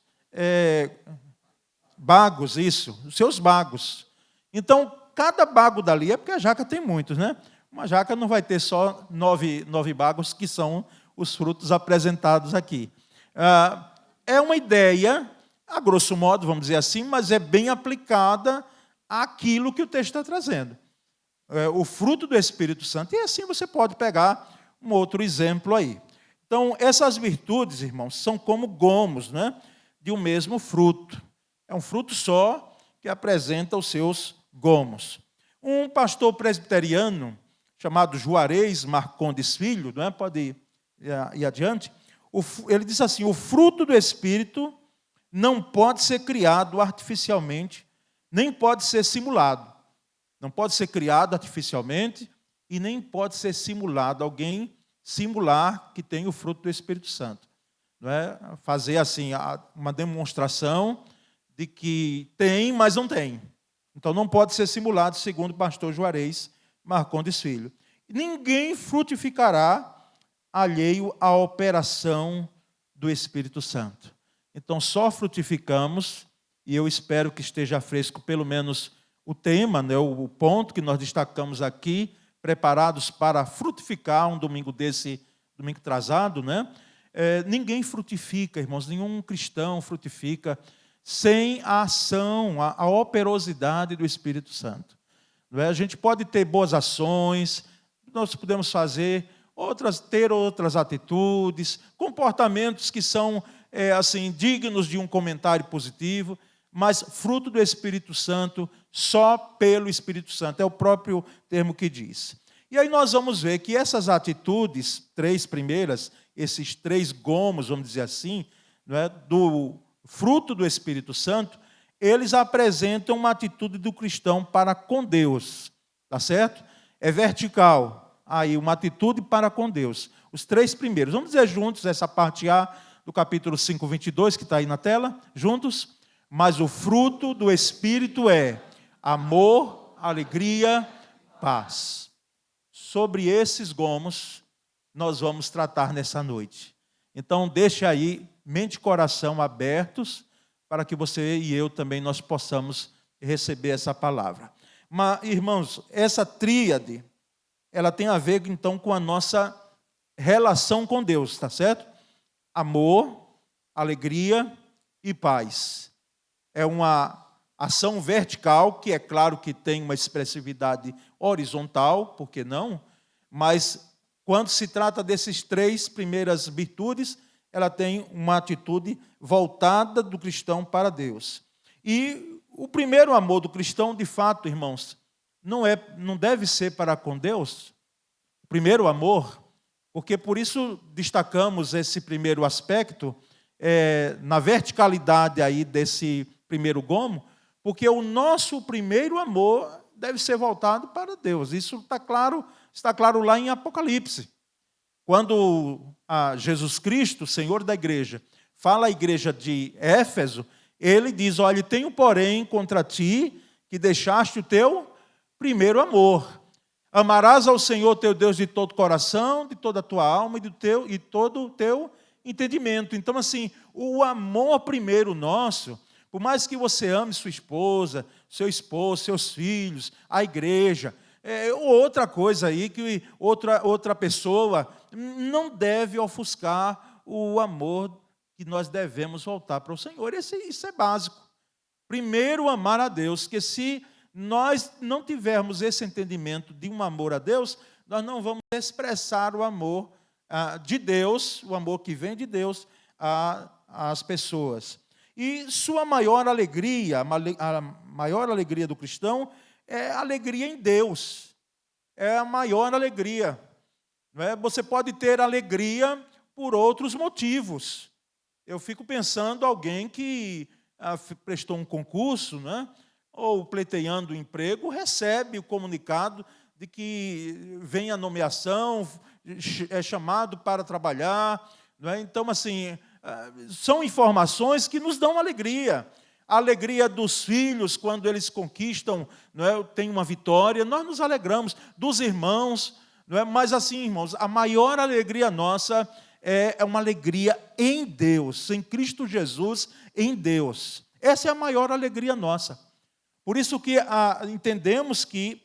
bagos, os seus bagos. Então, cada bago dali, é porque a jaca tem muitos, né? Uma jaca não vai ter só 9 bagos, que são os frutos apresentados aqui. É uma ideia a grosso modo, vamos dizer assim, mas é bem aplicada àquilo que o texto está trazendo. O fruto do Espírito Santo. E assim você pode pegar um outro exemplo aí. Então, essas virtudes, irmãos, são como gomos, né, de um mesmo fruto. É um fruto só que apresenta os seus gomos. Um pastor presbiteriano, chamado Juarez Marcondes Filho, não é? Pode ir adiante, ele diz assim: o fruto do Espírito não pode ser criado artificialmente, nem pode ser simulado. Não pode ser criado artificialmente e nem pode ser simulado. Alguém simular que tem o fruto do Espírito Santo. Não é? Fazer assim uma demonstração de que tem, mas não tem. Então não pode ser simulado, segundo o pastor Juarez Marcondes Filho. Ninguém frutificará alheio à operação do Espírito Santo. Então só frutificamos, e eu espero que esteja fresco pelo menos o tema, né, o ponto que nós destacamos aqui, preparados para frutificar um domingo desse, domingo atrasado, né? Ninguém frutifica, irmãos, nenhum cristão frutifica sem a ação, a operosidade do Espírito Santo. Não é? A gente pode ter boas ações, nós podemos ter outras atitudes, comportamentos que são assim dignos de um comentário positivo, mas fruto do Espírito Santo só pelo Espírito Santo, é o próprio termo que diz. E aí nós vamos ver que essas atitudes, 3 primeiras, esses 3 gomos, vamos dizer assim, não é, do fruto do Espírito Santo, eles apresentam uma atitude do cristão para com Deus, tá certo? É vertical, aí uma atitude para com Deus. Os 3 primeiros, vamos dizer juntos essa parte A do capítulo 5, 22, que está aí na tela, juntos. Mas o fruto do Espírito é amor, alegria, paz. Sobre esses gomos, nós vamos tratar nessa noite. Então, deixe aí mente e coração abertos para que você e eu também nós possamos receber essa palavra. Mas, irmãos, essa tríade, ela tem a ver, então, com a nossa relação com Deus, tá certo? Amor, alegria e paz. É uma ação vertical, que é claro que tem uma expressividade horizontal, por que não? Mas quando se trata desses 3 primeiras virtudes, ela tem uma atitude voltada do cristão para Deus. E o primeiro amor do cristão, de fato, irmãos, não deve ser para com Deus. O primeiro amor, porque por isso destacamos esse primeiro aspecto, na verticalidade aí desse primeiro gomo, porque o nosso primeiro amor deve ser voltado para Deus. Isso está claro lá em Apocalipse. Quando Jesus Cristo, Senhor da igreja, fala à igreja de Éfeso, ele diz: olha, tenho porém contra ti que deixaste o teu primeiro amor. Amarás ao Senhor teu Deus de todo o coração, de toda a tua alma e todo o teu entendimento. Então, assim, o amor primeiro nosso, por mais que você ame sua esposa, seu esposo, seus filhos, a igreja, outra coisa aí, que outra pessoa não deve ofuscar o amor que nós devemos voltar para o Senhor. Isso é básico. Primeiro, amar a Deus, que se nós não tivermos esse entendimento de um amor a Deus, nós não vamos expressar o amor de Deus, o amor que vem de Deus às pessoas. E sua maior alegria, a maior alegria do cristão é a alegria em Deus. É a maior alegria. Não é? Você pode ter alegria por outros motivos. Eu fico pensando alguém que prestou um concurso, né? Ou pleiteando um emprego, recebe o comunicado de que vem a nomeação, é chamado para trabalhar. Não é? Então, assim, são informações que nos dão alegria. A alegria dos filhos quando eles conquistam, não é, tem uma vitória, nós nos alegramos. Dos irmãos, não é? Mas assim, irmãos, a maior alegria nossa é uma alegria em Deus, em Cristo Jesus, em Deus. Essa é a maior alegria nossa. Por isso que entendemos que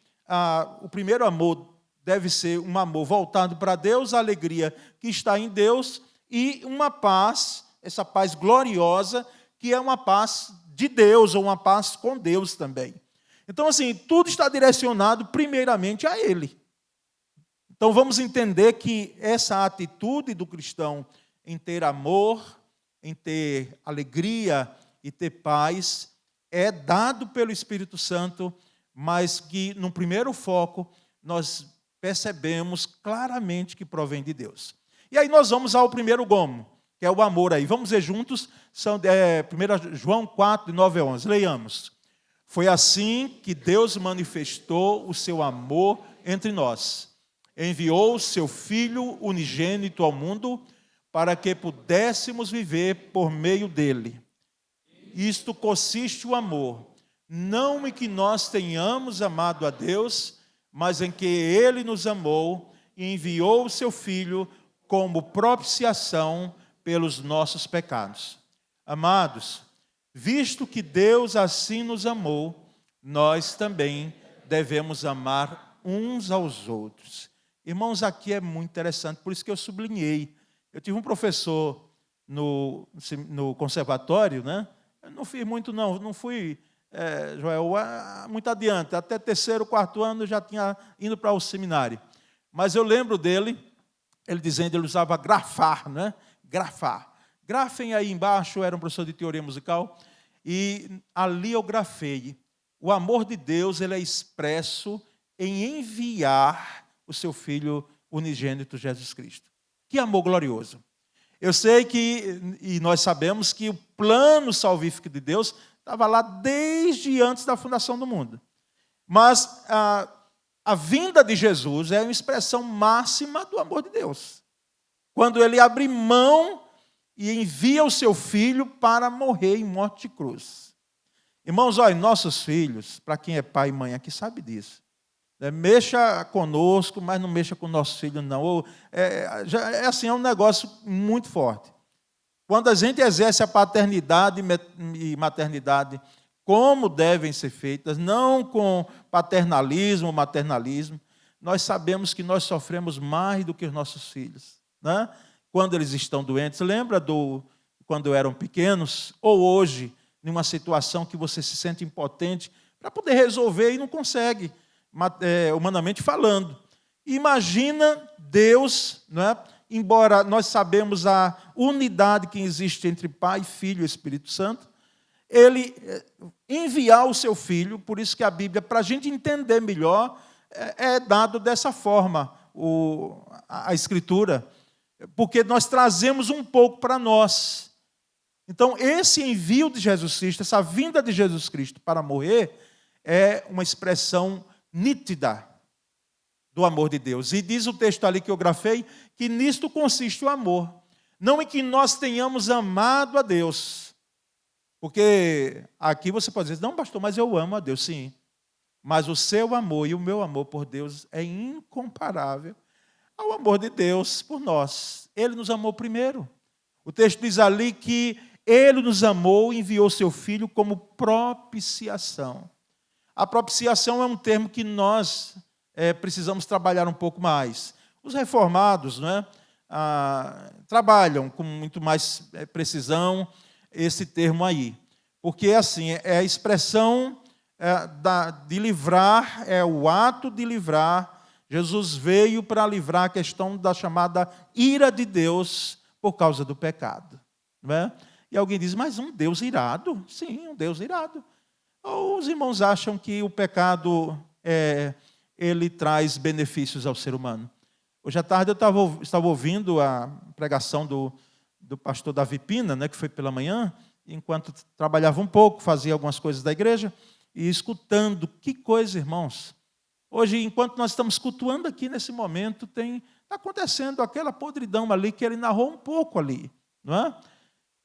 o primeiro amor deve ser um amor voltado para Deus, a alegria que está em Deus, e uma paz, essa paz gloriosa, que é uma paz de Deus, ou uma paz com Deus também. Então, assim, tudo está direcionado primeiramente a Ele. Então, vamos entender que essa atitude do cristão em ter amor, em ter alegria e ter paz, é dado pelo Espírito Santo, mas que, no primeiro foco, nós percebemos claramente que provém de Deus. E aí nós vamos ao primeiro gomo, que é o amor aí. Vamos ver juntos, 1 João 4, de 9 a 11. Leiamos. Foi assim que Deus manifestou o seu amor entre nós. Enviou o seu Filho unigênito ao mundo para que pudéssemos viver por meio dele. Isto consiste o amor, não em que nós tenhamos amado a Deus, mas em que Ele nos amou e enviou o seu Filho como propiciação pelos nossos pecados. Amados, visto que Deus assim nos amou, nós também devemos amar uns aos outros. Irmãos, aqui é muito interessante, por isso que eu sublinhei. Eu tive um professor no conservatório, né? Eu não fiz muito, não fui, Joel, muito adiante. Até terceiro, quarto ano eu já tinha ido para o seminário. Mas eu lembro dele, ele dizendo, ele usava grafar, né? Grafar. Grafem aí embaixo, eu era um professor de teoria musical, e ali eu grafei. O amor de Deus, ele é expresso em enviar o seu Filho unigênito Jesus Cristo. Que amor glorioso. Eu sei que, e nós sabemos que o plano salvífico de Deus estava lá desde antes da fundação do mundo. Mas a vinda de Jesus é uma expressão máxima do amor de Deus. Quando ele abre mão e envia o seu Filho para morrer em morte de cruz. Irmãos, olha, nossos filhos, para quem é pai e mãe aqui sabe disso. Mexa conosco, mas não mexa com nossos filhos, não. É um negócio muito forte. Quando a gente exerce a paternidade e maternidade como devem ser feitas, não com paternalismo ou maternalismo, nós sabemos que nós sofremos mais do que os nossos filhos, né? Quando eles estão doentes. Lembra quando eram pequenos? Ou hoje, numa situação que você se sente impotente para poder resolver e não consegue, humanamente falando. Imagina Deus, né? Embora nós sabemos a unidade que existe entre Pai, Filho e Espírito Santo, ele enviar o seu Filho, por isso que a Bíblia, para a gente entender melhor, é dado dessa forma, a Escritura, porque nós trazemos um pouco para nós. Então, esse envio de Jesus Cristo, essa vinda de Jesus Cristo para morrer, é uma expressão nítida do amor de Deus. E diz o texto ali que eu grafei, que nisto consiste o amor. Não em que nós tenhamos amado a Deus. Porque aqui você pode dizer, não, pastor, mas eu amo a Deus. Sim. Mas o seu amor e o meu amor por Deus é incomparável ao amor de Deus por nós. Ele nos amou primeiro. O texto diz ali que ele nos amou e enviou seu Filho como propiciação. A propiciação é um termo que nós precisamos trabalhar um pouco mais. Os reformados, né, trabalham com muito mais precisão esse termo aí. Porque, assim, é a expressão de livrar, é o ato de livrar. Jesus veio para livrar a questão da chamada ira de Deus por causa do pecado. Não é? E alguém diz, mas um Deus irado? Sim, um Deus irado. Ou os irmãos acham que o pecado, ele traz benefícios ao ser humano? Hoje à tarde eu estava ouvindo a pregação do pastor Davi Pina, né, que foi pela manhã, enquanto trabalhava um pouco, fazia algumas coisas da igreja, e escutando, que coisa, irmãos. Hoje, enquanto nós estamos cultuando aqui nesse momento, está acontecendo aquela podridão ali que ele narrou um pouco ali, não é?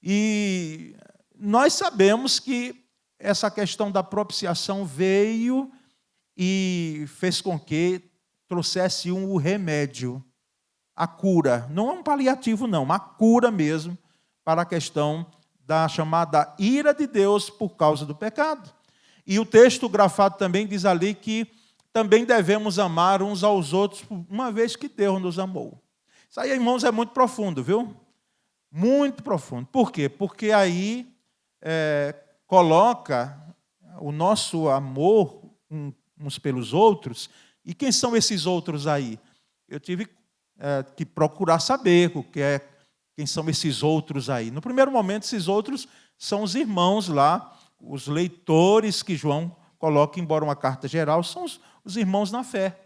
E nós sabemos que essa questão da propiciação veio e fez com que trouxesse o remédio, a cura. Não é um paliativo, não, uma cura mesmo para a questão da chamada ira de Deus por causa do pecado. E o texto grafado também diz ali que também devemos amar uns aos outros, uma vez que Deus nos amou. Isso aí, irmãos, é muito profundo, viu? Muito profundo. Por quê? Porque aí coloca o nosso amor uns pelos outros. E quem são esses outros aí? Eu tive que procurar saber quem são esses outros aí. No primeiro momento, esses outros são os irmãos lá, os leitores que João coloca, embora uma carta geral, são os irmãos na fé.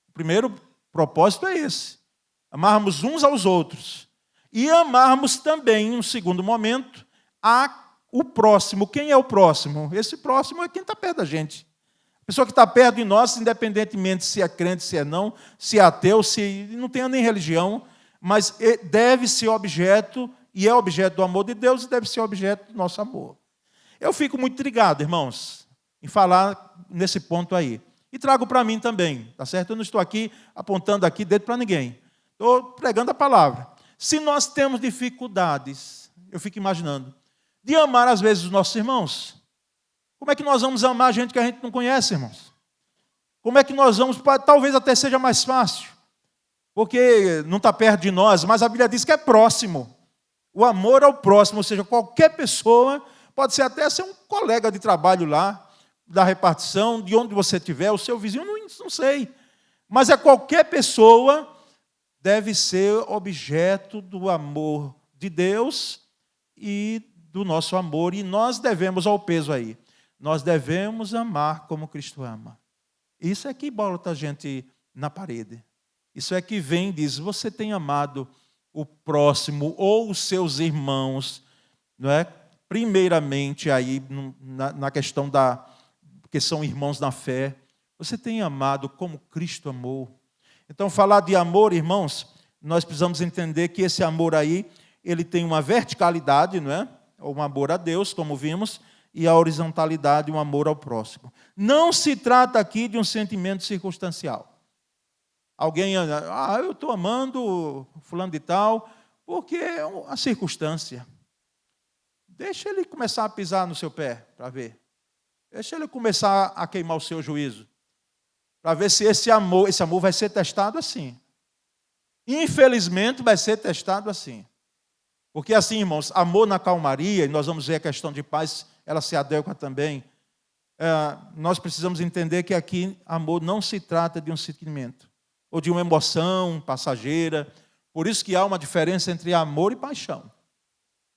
O primeiro propósito é esse: amarmos uns aos outros. E amarmos também, no segundo momento, o próximo. Quem é o próximo? Esse próximo é quem está perto da gente. A pessoa que está perto de nós, independentemente se é crente, se é não, se é ateu, se não tem nem religião, mas deve ser objeto, e é objeto do amor de Deus, e deve ser objeto do nosso amor. Eu fico muito intrigado, irmãos, em falar nesse ponto aí. E trago para mim também, tá certo? Eu não estou aqui apontando aqui dedo para ninguém. Estou pregando a palavra. Se nós temos dificuldades, eu fico imaginando, de amar às vezes os nossos irmãos, como é que nós vamos amar gente que a gente não conhece, irmãos? Como é que nós vamos, talvez até seja mais fácil, porque não está perto de nós, mas a Bíblia diz que é próximo. O amor ao próximo, ou seja, qualquer pessoa, pode ser até ser um colega de trabalho lá, da repartição, de onde você estiver, o seu vizinho, não sei. Mas qualquer pessoa deve ser objeto do amor de Deus e do nosso amor. E nós devemos, ao peso aí, nós devemos amar como Cristo ama. Isso é que bota a gente na parede. Isso é que vem e diz, você tem amado o próximo ou os seus irmãos, não é? Primeiramente aí na questão porque são irmãos na fé, você tem amado como Cristo amou. Então, falar de amor, irmãos, nós precisamos entender que esse amor aí, ele tem uma verticalidade, não é? Um amor a Deus, como vimos, e a horizontalidade, um amor ao próximo. Não se trata aqui de um sentimento circunstancial. Alguém, eu estou amando fulano de tal, porque é a circunstância. Deixa ele começar a pisar no seu pé, para ver. Deixa ele começar a queimar o seu juízo, para ver se esse amor vai ser testado assim. Infelizmente vai ser testado assim. Porque assim, irmãos, amor na calmaria, e nós vamos ver a questão de paz, ela se adequa também. Nós precisamos entender que aqui amor não se trata de um sentimento, ou de uma emoção passageira. Por isso que há uma diferença entre amor e paixão.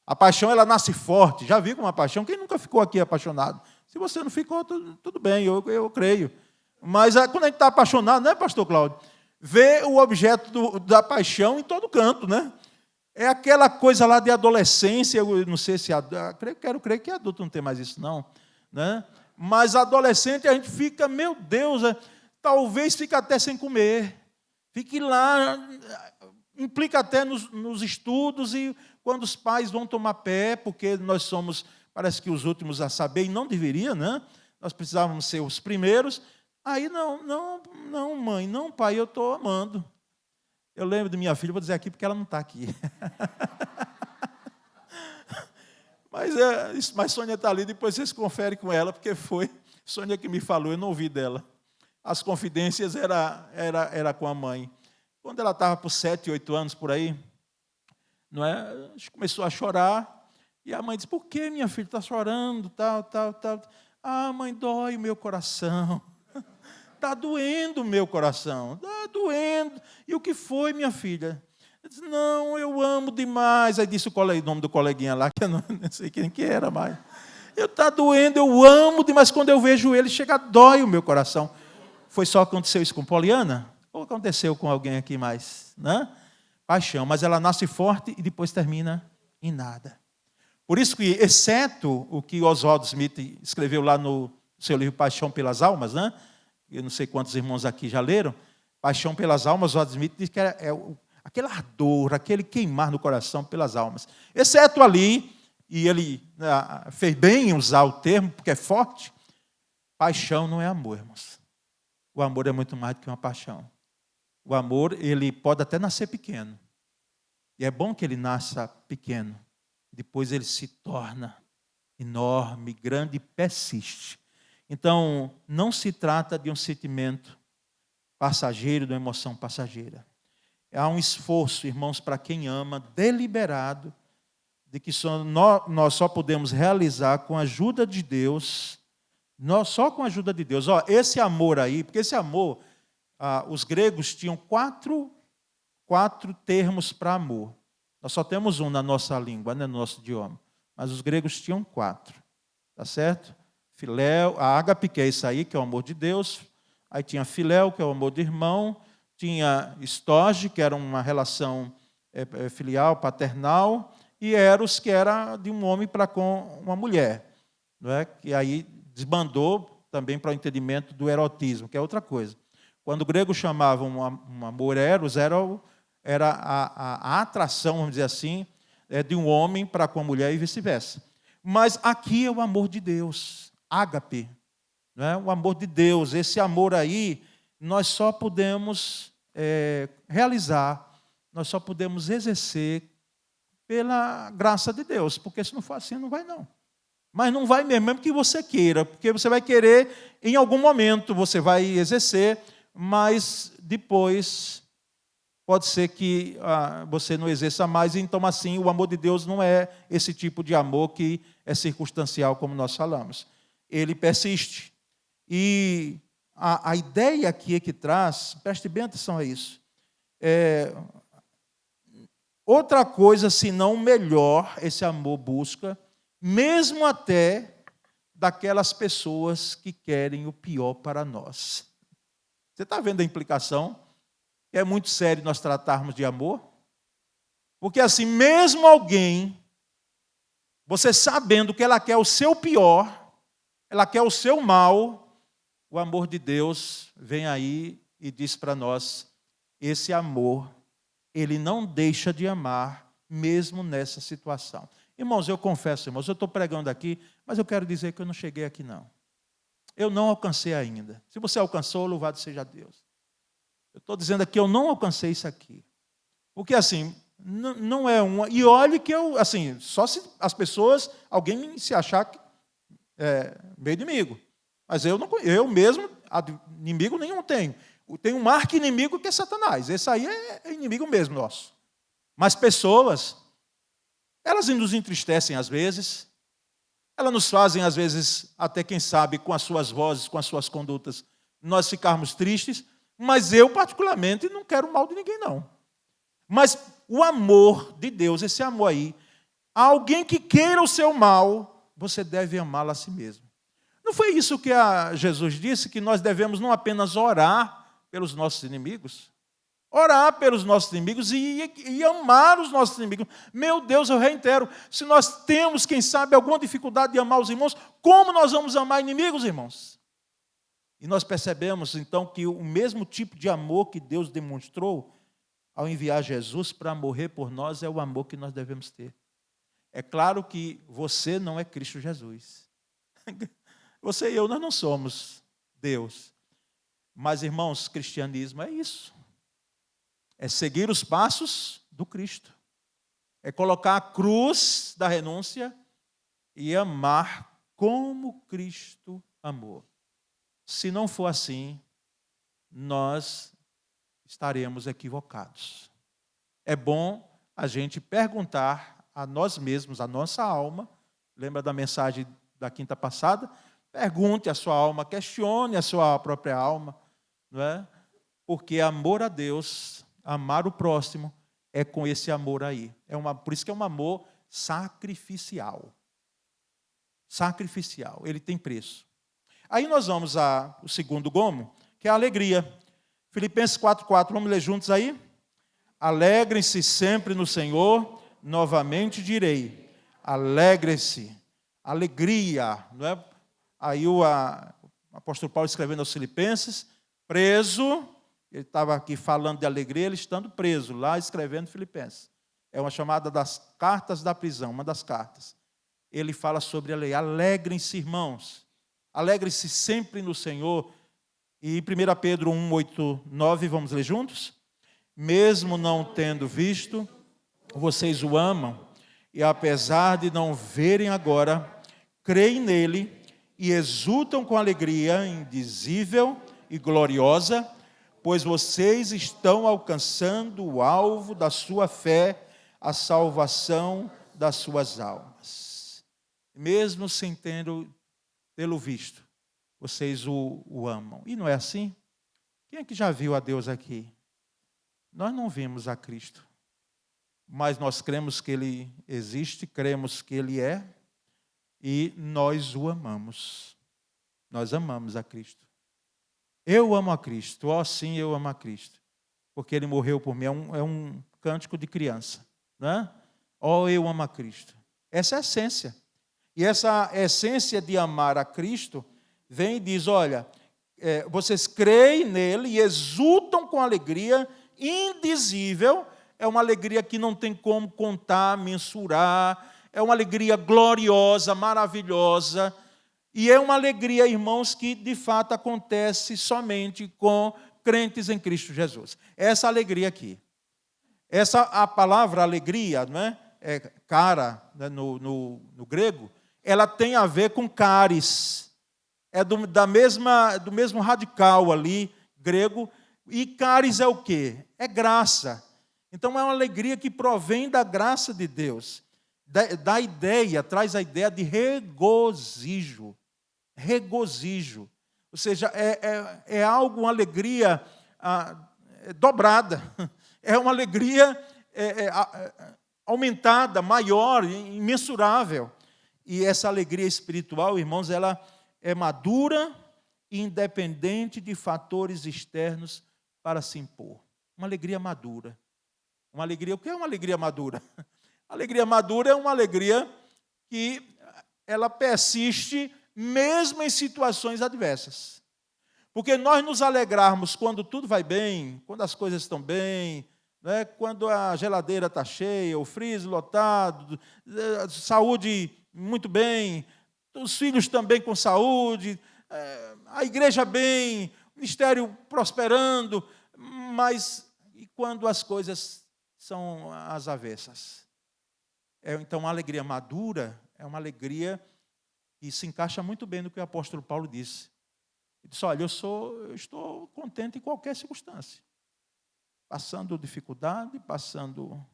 A paixão, ela nasce forte. Já viu como uma paixão? Quem nunca ficou aqui apaixonado? Se você não ficou, tudo bem, eu creio. Mas quando a gente está apaixonado, né, pastor Cláudio? Vê o objeto da paixão em todo canto, né? É aquela coisa lá de adolescência, eu não sei se quero crer que adulto não tem mais isso, não, né? Mas adolescente a gente fica, meu Deus, talvez fique até sem comer. Fique lá, implica até nos estudos, e quando os pais vão tomar pé, porque nós somos, parece que os últimos a saber, e não deveria, né? Nós precisávamos ser os primeiros. Aí, não, mãe, não, pai, eu estou amando. Eu lembro de minha filha, vou dizer aqui porque ela não está aqui. Mas Sônia está ali, depois vocês conferem com ela, porque foi Sônia que me falou, eu não ouvi dela. As confidências era com a mãe. Quando ela estava por 7, 8 anos, por aí, não é? A gente começou a chorar, e a mãe disse, por que minha filha está chorando, tal. Mãe, dói o meu coração. Está doendo o meu coração, está doendo. E o que foi, minha filha? Eu disse, não, eu amo demais. Aí disse o nome do coleguinha lá, que eu não sei quem que era mais. Está doendo, eu amo demais. Quando eu vejo ele, dói o meu coração. Foi só aconteceu isso com Poliana? Ou aconteceu com alguém aqui mais? Né? Paixão, mas ela nasce forte e depois termina em nada. Por isso que, exceto o que Oswald Smith escreveu lá no seu livro Paixão pelas Almas, né? Eu não sei quantos irmãos aqui já leram, Paixão pelas Almas, Oswald Smith diz que é aquele ardor, aquele queimar no coração pelas almas. Exceto ali, e ele fez bem em usar o termo, porque é forte, paixão não é amor, irmãos. O amor é muito mais do que uma paixão. O amor, ele pode até nascer pequeno. E é bom que ele nasça pequeno. Depois ele se torna enorme, grande e persiste. Então, não se trata de um sentimento passageiro, de uma emoção passageira. Há um esforço, irmãos, para quem ama, deliberado, de que nós só podemos realizar com a ajuda de Deus, só com a ajuda de Deus. Esse amor aí, porque esse amor, os gregos tinham quatro termos para amor. Nós só temos um na nossa língua, no nosso idioma, mas os gregos tinham 4, tá certo? Filéu, a ágape, que é isso aí, que é o amor de Deus. Aí tinha filéu, que é o amor do irmão. Tinha estorge, que era uma relação filial, paternal. E eros, que era de um homem para com uma mulher. Não é? Que aí desbandou também para o entendimento do erotismo, que é outra coisa. Quando o grego chamava um amor eros, era a atração, vamos dizer assim, de um homem para com a mulher e vice-versa. Mas aqui é o amor de Deus, ágape, não é? O amor de Deus. Esse amor aí, nós só podemos realizar, nós só podemos exercer pela graça de Deus, porque se não for assim, não vai não. Mas não vai mesmo que você queira, porque você vai querer, em algum momento, você vai exercer, mas depois pode ser que você não exerça mais, então assim, o amor de Deus não é esse tipo de amor que é circunstancial, como nós falamos. Ele persiste. E a ideia aqui que traz, preste bem atenção a isso, outra coisa, senão melhor, esse amor busca, mesmo até daquelas pessoas que querem o pior para nós. Você está vendo a implicação? É muito sério nós tratarmos de amor. Porque assim, mesmo alguém, você sabendo que ela quer o seu pior, ela quer o seu mal, o amor de Deus vem aí e diz para nós, esse amor, ele não deixa de amar, mesmo nessa situação. Irmãos, eu confesso, irmãos, eu estou pregando aqui, mas eu quero dizer que eu não cheguei aqui, não. Eu não alcancei ainda. Se você alcançou, louvado seja Deus. Eu estou dizendo aqui, eu não alcancei isso aqui. Porque assim, não é uma... E olhe que eu, assim, só se as pessoas, alguém se achar que meu inimigo. Mas eu mesmo, inimigo nenhum tenho. Tem um arqui-inimigo que é Satanás. Esse aí é inimigo mesmo nosso. Mas pessoas, elas nos entristecem às vezes, elas nos fazem às vezes, até quem sabe, com as suas vozes, com as suas condutas, nós ficarmos tristes, mas eu particularmente não quero o mal de ninguém não. Mas o amor de Deus, esse amor aí, alguém que queira o seu mal, você deve amá-lo a si mesmo. Não foi isso que Jesus disse, que nós devemos não apenas orar pelos nossos inimigos, orar pelos nossos inimigos e amar os nossos inimigos. Meu Deus, eu reitero, se nós temos, quem sabe, alguma dificuldade de amar os irmãos, como nós vamos amar inimigos, irmãos? E nós percebemos, então, que o mesmo tipo de amor que Deus demonstrou ao enviar Jesus para morrer por nós é o amor que nós devemos ter. É claro que você não é Cristo Jesus. Você e eu, nós não somos Deus. Mas, irmãos, cristianismo é isso. É seguir os passos do Cristo. É colocar a cruz da renúncia e amar como Cristo amou. Se não for assim, nós estaremos equivocados. É bom a gente perguntar a nós mesmos, a nossa alma. Lembra da mensagem da quinta passada? Pergunte a sua alma, questione a sua própria alma, não é? Porque amor a Deus, amar o próximo, é com esse amor aí. Por isso que é um amor sacrificial. Sacrificial, ele tem preço. Aí nós vamos ao segundo gomo, que é a alegria. Filipenses 4:4, vamos ler juntos aí? Alegrem-se sempre no Senhor, novamente direi, alegrem-se, alegria, não é? Aí o apóstolo Paulo escrevendo aos Filipenses, preso, ele estava aqui falando de alegria, ele estando preso, lá escrevendo Filipenses. É uma chamada das cartas da prisão, uma das cartas. Ele fala sobre alegria. Alegrem-se, irmãos. Alegrem-se sempre no Senhor. E 1 Pedro 1:8-9, vamos ler juntos? Mesmo não tendo visto, vocês o amam, e apesar de não verem agora, creem nele e exultam com alegria indizível e gloriosa, pois vocês estão alcançando o alvo da sua fé, a salvação das suas almas. Mesmo sem tê-lo visto, vocês o amam. E não é assim? Quem é que já viu a Deus aqui? Nós não vimos a Cristo, mas nós cremos que Ele existe, cremos que Ele é, e nós o amamos. Nós amamos a Cristo. Eu amo a Cristo, sim, eu amo a Cristo, porque Ele morreu por mim. É um cântico de criança, né? Eu amo a Cristo. Essa é a essência. E essa essência de amar a Cristo vem e diz, olha, vocês creem nele e exultam com alegria indizível. É uma alegria que não tem como contar, mensurar. É uma alegria gloriosa, maravilhosa. E é uma alegria, irmãos, que de fato acontece somente com crentes em Cristo Jesus. Essa alegria aqui. A palavra alegria, não é? Cara, né, no grego, ela tem a ver com caris. É do mesmo radical ali, grego. E caris é o quê? É graça. Então é uma alegria que provém da graça de Deus. Traz a ideia de regozijo. Regozijo. Ou seja, é algo, uma alegria dobrada. É uma alegria aumentada, maior, imensurável. E essa alegria espiritual, irmãos, ela é madura e independente de fatores externos para se impor. Uma alegria madura. Uma alegria, o que é uma alegria madura? A alegria madura é uma alegria que ela persiste mesmo em situações adversas. Porque nós nos alegrarmos quando tudo vai bem, quando as coisas estão bem, né, quando a geladeira está cheia, o freezer lotado, saúde muito bem, os filhos também com saúde, a igreja bem, o ministério prosperando, mas e quando as coisas são as avessas? Então, uma alegria madura é uma alegria que se encaixa muito bem no que o apóstolo Paulo disse. Ele disse, olha, eu estou contente em qualquer circunstância. Passando dificuldade, passando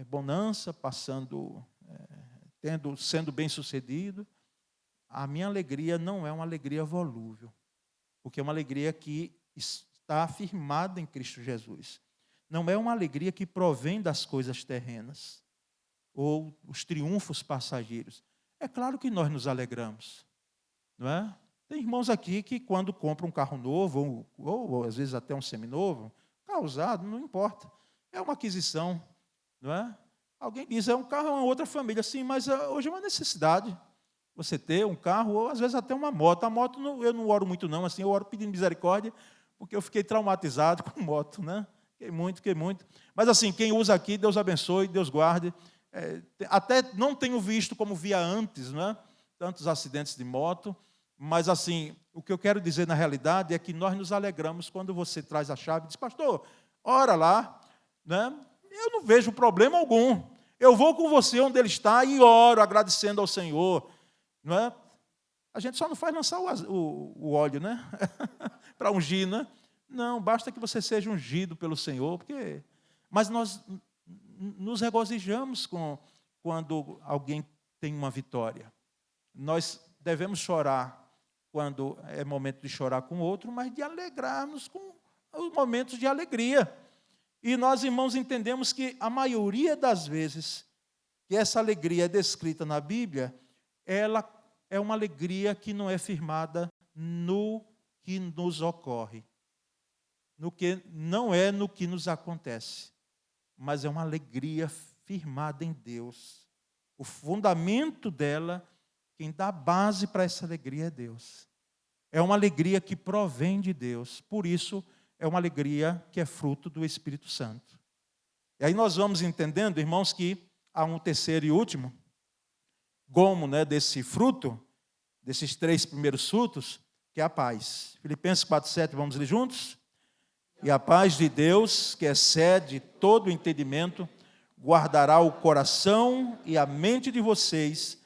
bonança, sendo bem-sucedido. A minha alegria não é uma alegria volúvel, porque é uma alegria que está afirmada em Cristo Jesus. Não é uma alegria que provém das coisas terrenas ou os triunfos passageiros. É claro que nós nos alegramos, não é? Tem irmãos aqui que quando compram um carro novo, ou às vezes até um seminovo, carro usado, não importa. É uma aquisição, não é? Alguém diz, um carro é uma outra família. Sim, mas hoje é uma necessidade você ter um carro, ou às vezes até uma moto. A moto, eu não oro muito não, assim, eu oro pedindo misericórdia, porque eu fiquei traumatizado com moto, né? Fiquei muito. Mas assim, quem usa aqui, Deus abençoe, Deus guarde. Até não tenho visto como via antes, não é? Tantos acidentes de moto. Mas, assim, o que eu quero dizer na realidade é que nós nos alegramos quando você traz a chave e diz, pastor, ora lá, né? Eu não vejo problema algum. Eu vou com você onde ele está e oro, agradecendo ao Senhor. Não é? A gente só não faz lançar o óleo, né? Para ungir, né? Não, basta que você seja ungido pelo Senhor, mas nós nos regozijamos quando alguém tem uma vitória. Nós devemos chorar quando é momento de chorar com o outro, mas de alegrarmos com os momentos de alegria. E nós, irmãos, entendemos que a maioria das vezes que essa alegria é descrita na Bíblia, ela é uma alegria que não é firmada no que nos ocorre, não é no que nos acontece, mas é uma alegria firmada em Deus. O fundamento dela, quem dá base para essa alegria é Deus. É uma alegria que provém de Deus. Por isso, é uma alegria que é fruto do Espírito Santo. E aí nós vamos entendendo, irmãos, que há um terceiro e último gomo, né, desse fruto, desses 3 primeiros frutos, que é a paz. Filipenses 4:7, vamos ler juntos? E a paz de Deus, que excede todo o entendimento, guardará o coração e a mente de vocês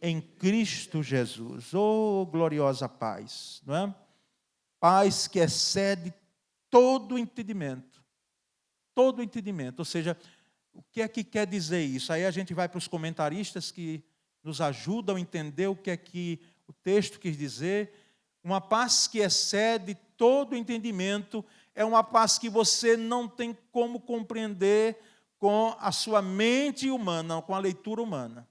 em Cristo Jesus. Oh, gloriosa paz, não é? Paz que excede todo o entendimento. Todo o entendimento. Ou seja, O que é que quer dizer isso? Aí a gente vai para os comentaristas que nos ajudam a entender o que é que o texto quis dizer. Uma paz que excede todo o entendimento é uma paz que você não tem como compreender com a sua mente humana, com a leitura humana.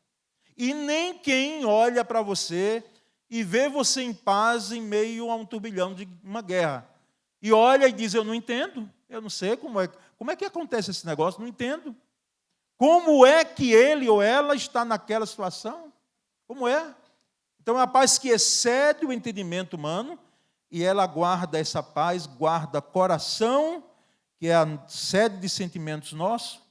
E nem quem olha para você e vê você em paz em meio a um turbilhão de uma guerra. E olha e diz, eu não entendo, eu não sei como é que acontece esse negócio, não entendo. Como é que ele ou ela está naquela situação? Como é? Então, é uma paz que excede o entendimento humano, e ela guarda essa paz, guarda coração, que é a sede de sentimentos nossos,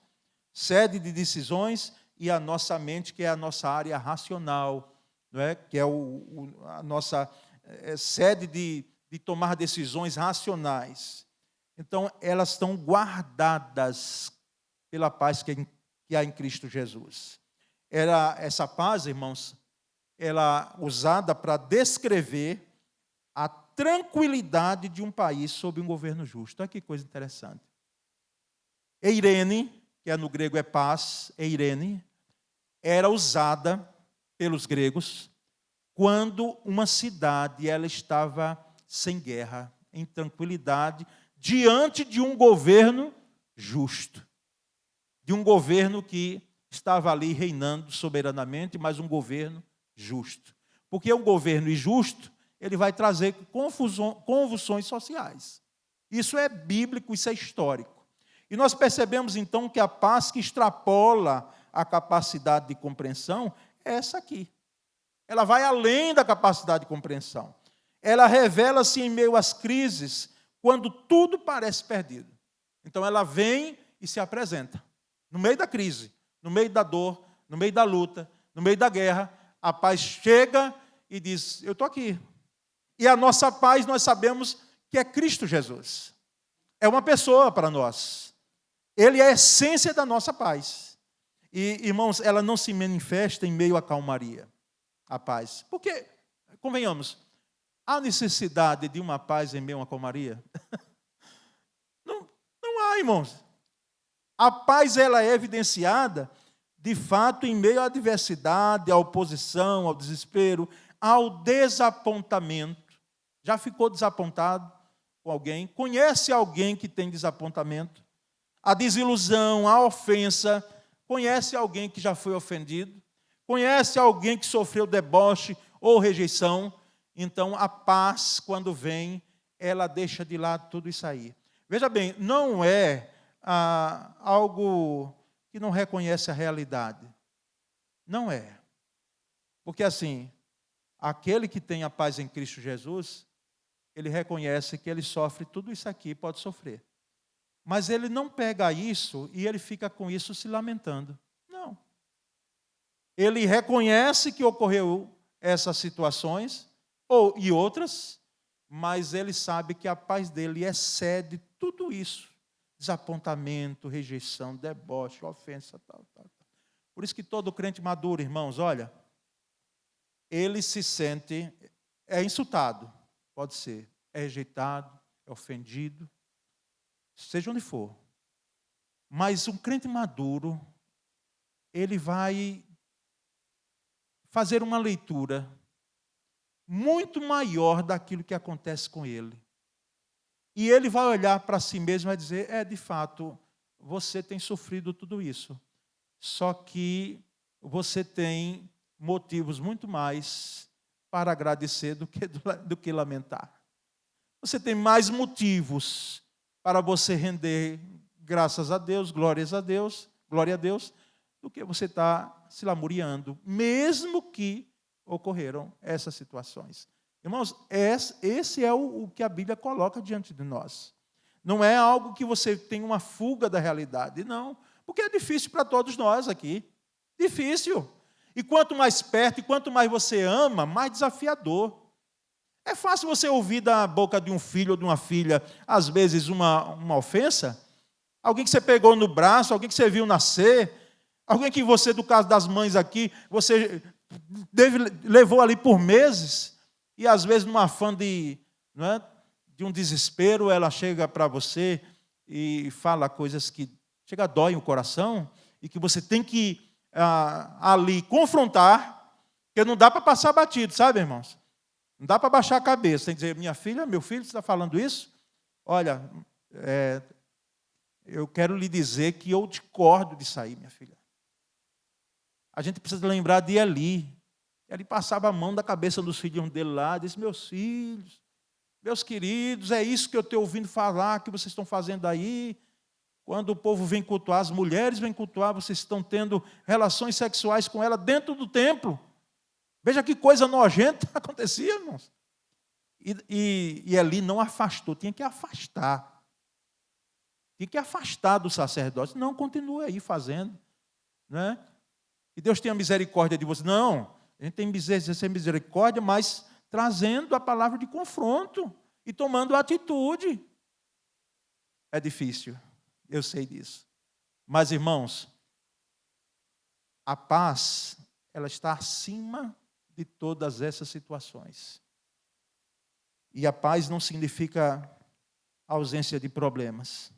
sede de decisões, e a nossa mente, que é a nossa área racional, não é? Que é a nossa sede de tomar decisões racionais. Então, elas estão guardadas pela paz que há em Cristo Jesus. Era essa paz, irmãos, ela usada para descrever a tranquilidade de um país sob um governo justo. Olha que coisa interessante. Eirene, que no grego é paz, eirene, era usada pelos gregos quando uma cidade ela estava sem guerra, em tranquilidade, diante de um governo justo. De um governo que estava ali reinando soberanamente, mas um governo justo. Porque um governo injusto, ele vai trazer convulsões sociais. Isso é bíblico, isso é histórico. E nós percebemos então que a paz que extrapola a capacidade de compreensão é essa aqui. Ela vai além da capacidade de compreensão. Ela revela-se em meio às crises, quando tudo parece perdido. Então ela vem e se apresenta. No meio da crise, no meio da dor, no meio da luta, no meio da guerra, a paz chega e diz, eu estou aqui. E a nossa paz, nós sabemos que é Cristo Jesus. É uma pessoa para nós. Ele é a essência da nossa paz. E, irmãos, ela não se manifesta em meio à calmaria, a paz. Porque, convenhamos, há necessidade de uma paz em meio à calmaria? Não há, irmãos. A paz ela é evidenciada, de fato, em meio à adversidade, à oposição, ao desespero, ao desapontamento. Já ficou desapontado com alguém? Conhece alguém que tem desapontamento? A desilusão, a ofensa. Conhece alguém que já foi ofendido? Conhece alguém que sofreu deboche ou rejeição? Então, a paz, quando vem, ela deixa de lado tudo isso aí. Veja bem, não é algo que não reconhece a realidade. Não é. Porque, assim, aquele que tem a paz em Cristo Jesus, ele reconhece que ele sofre tudo isso aqui, pode sofrer. Mas ele não pega isso e ele fica com isso se lamentando. Não. Ele reconhece que ocorreu essas situações, e outras, mas ele sabe que a paz dele excede tudo isso. Desapontamento, rejeição, deboche, ofensa, tal. Por isso que todo crente maduro, irmãos, olha, ele se sente, é insultado, pode ser, é rejeitado, é ofendido, seja onde for. Mas um crente maduro, ele vai fazer uma leitura muito maior daquilo que acontece com ele. E ele vai olhar para si mesmo e vai dizer, de fato, você tem sofrido tudo isso. Só que você tem motivos muito mais para agradecer do que lamentar. Você tem mais motivos para você render graças a Deus, glória a Deus, do que você está se lamuriando, mesmo que ocorreram essas situações. Irmãos, esse é o que a Bíblia coloca diante de nós. Não é algo que você tem uma fuga da realidade, não. Porque é difícil para todos nós aqui. Difícil. E quanto mais perto, e quanto mais você ama, mais desafiador. É fácil você ouvir da boca de um filho ou de uma filha, às vezes, uma ofensa. Alguém que você pegou no braço, alguém que você viu nascer, alguém que você, do caso das mães aqui, você levou ali por meses, e às vezes, num afã de um desespero, ela chega para você e fala coisas que chega dói o coração, e que você tem que ali confrontar, porque não dá para passar batido, sabe, irmãos? Não dá para baixar a cabeça, tem que dizer, minha filha, meu filho, você está falando isso? Olha, eu quero lhe dizer que eu discordo disso aí, minha filha. A gente precisa lembrar de Eli. Ele passava a mão da cabeça dos filhos dele lá, disse, meus filhos, meus queridos, é isso que eu estou ouvindo falar, que vocês estão fazendo aí. Quando o povo vem cultuar, as mulheres vêm cultuar, vocês estão tendo relações sexuais com ela dentro do templo. Veja que coisa nojenta acontecia, irmãos. E Eli não afastou, tinha que afastar. Tinha que afastar do sacerdócio. Não, continue aí fazendo. Né? E Deus tenha misericórdia de você. Não, a gente tem misericórdia, mas trazendo a palavra de confronto e tomando atitude. É difícil, eu sei disso. Mas, irmãos, a paz, ela está acima de todas essas situações. E a paz não significa ausência de problemas,